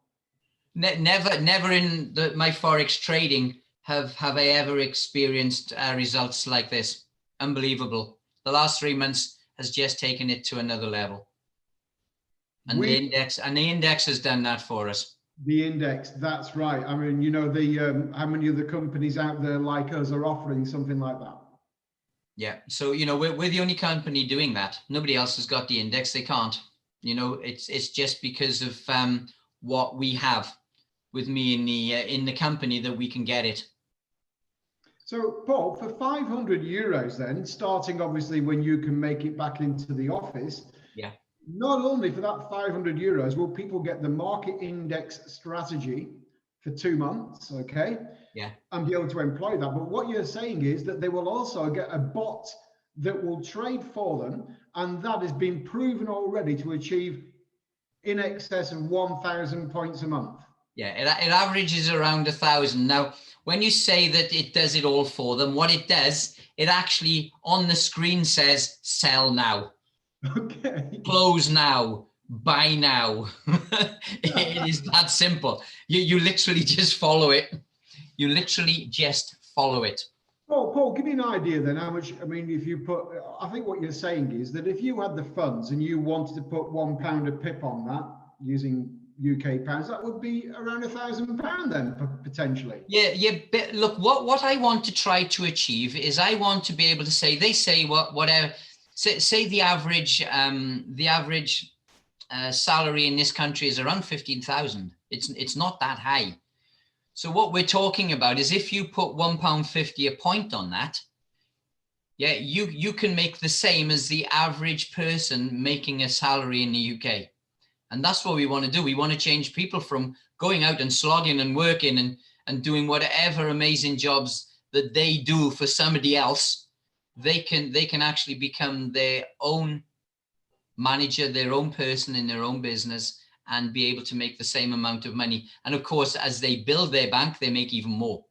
Never in my Forex trading have I ever experienced results like this. Unbelievable. The last 3 months has just taken it to another level. And the index has done that for us. The index, that's right. I mean, you know, how many other companies out there like us are offering something like that? Yeah, so, you know, we're the only company doing that. Nobody else has got the index. They can't. You know, it's just because of what we have with me in the company that we can get it. So, Paul, for 500 euros then, starting obviously when you can make it back into the office, yeah. Not only for that 500 euros will people get the market index strategy for 2 months, okay? Yeah. And be able to employ that. But what you're saying is that they will also get a bot that will trade for them, and that has been proven already to achieve in excess of 1,000 points a month. Yeah, it averages around 1,000. Now, when you say that it does it all for them, what it does, it actually on the screen says sell now. Okay. Close now. Buy now. It is that simple. You literally just follow it. You literally just follow it. Well, Paul, give me an idea then how much, I mean, if you put, I think what you're saying is that if you had the funds and you wanted to put £1 a pip on that using UK pounds, that would be around £1,000 then potentially. Yeah. But look, what I want to try to achieve is I want to be able to say, they say whatever, say the average salary in this country is around 15,000. It's not that high. So what we're talking about is if you put £1.50 a point on that, yeah, you can make the same as the average person making a salary in the UK. And that's what we want to do. We want to change people from going out and slogging and working and doing whatever amazing jobs that they do for somebody else. They can actually become their own manager, their own person in their own business, and be able to make the same amount of money. And of course, as they build their bank, they make even more.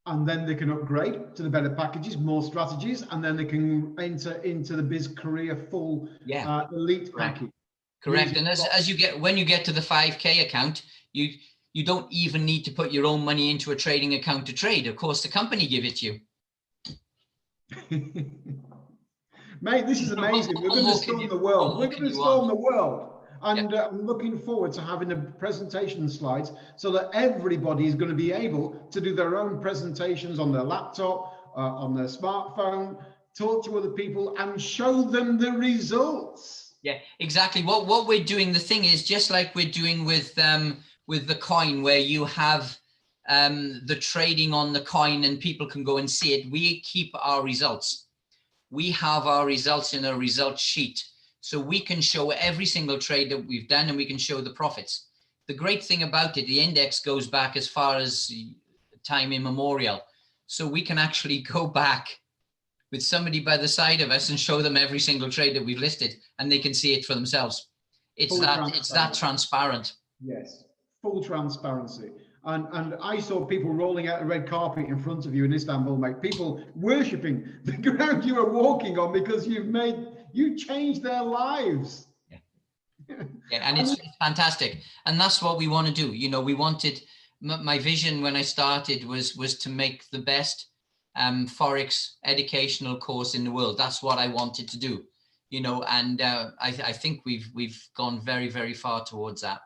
And then they can upgrade to the better packages, more strategies, and then they can enter into the BizzCareer full elite package. Correct. And as you get, when you get to the 5K account, you don't even need to put your own money into a trading account to trade. Of course, the company give it to you. Mate, this is amazing. We're going to storm the world. We're going to storm the world. And I'm looking forward to having the presentation slides so that everybody is going to be able to do their own presentations on their laptop, on their smartphone, talk to other people and show them the results. Yeah, exactly. What we're doing, the thing is, just like we're doing with the coin, where you have the trading on the coin and people can go and see it, we keep our results. We have our results in a results sheet. So we can show every single trade that we've done and we can show the profits. The great thing about it, the index goes back as far as time immemorial. So we can actually go back with somebody by the side of us and show them every single trade that we've listed, and they can see it for themselves. It's that transparent. Yes, full transparency. And I saw people rolling out the red carpet in front of you in Istanbul, mate. People worshipping the ground you were walking on because you changed their lives. Yeah, and it's fantastic. And that's what we want to do. You know, we wanted, my vision when I started was to make the best Forex educational course in the world. That's what I wanted to do, you know, and I think we've gone very, very far towards that.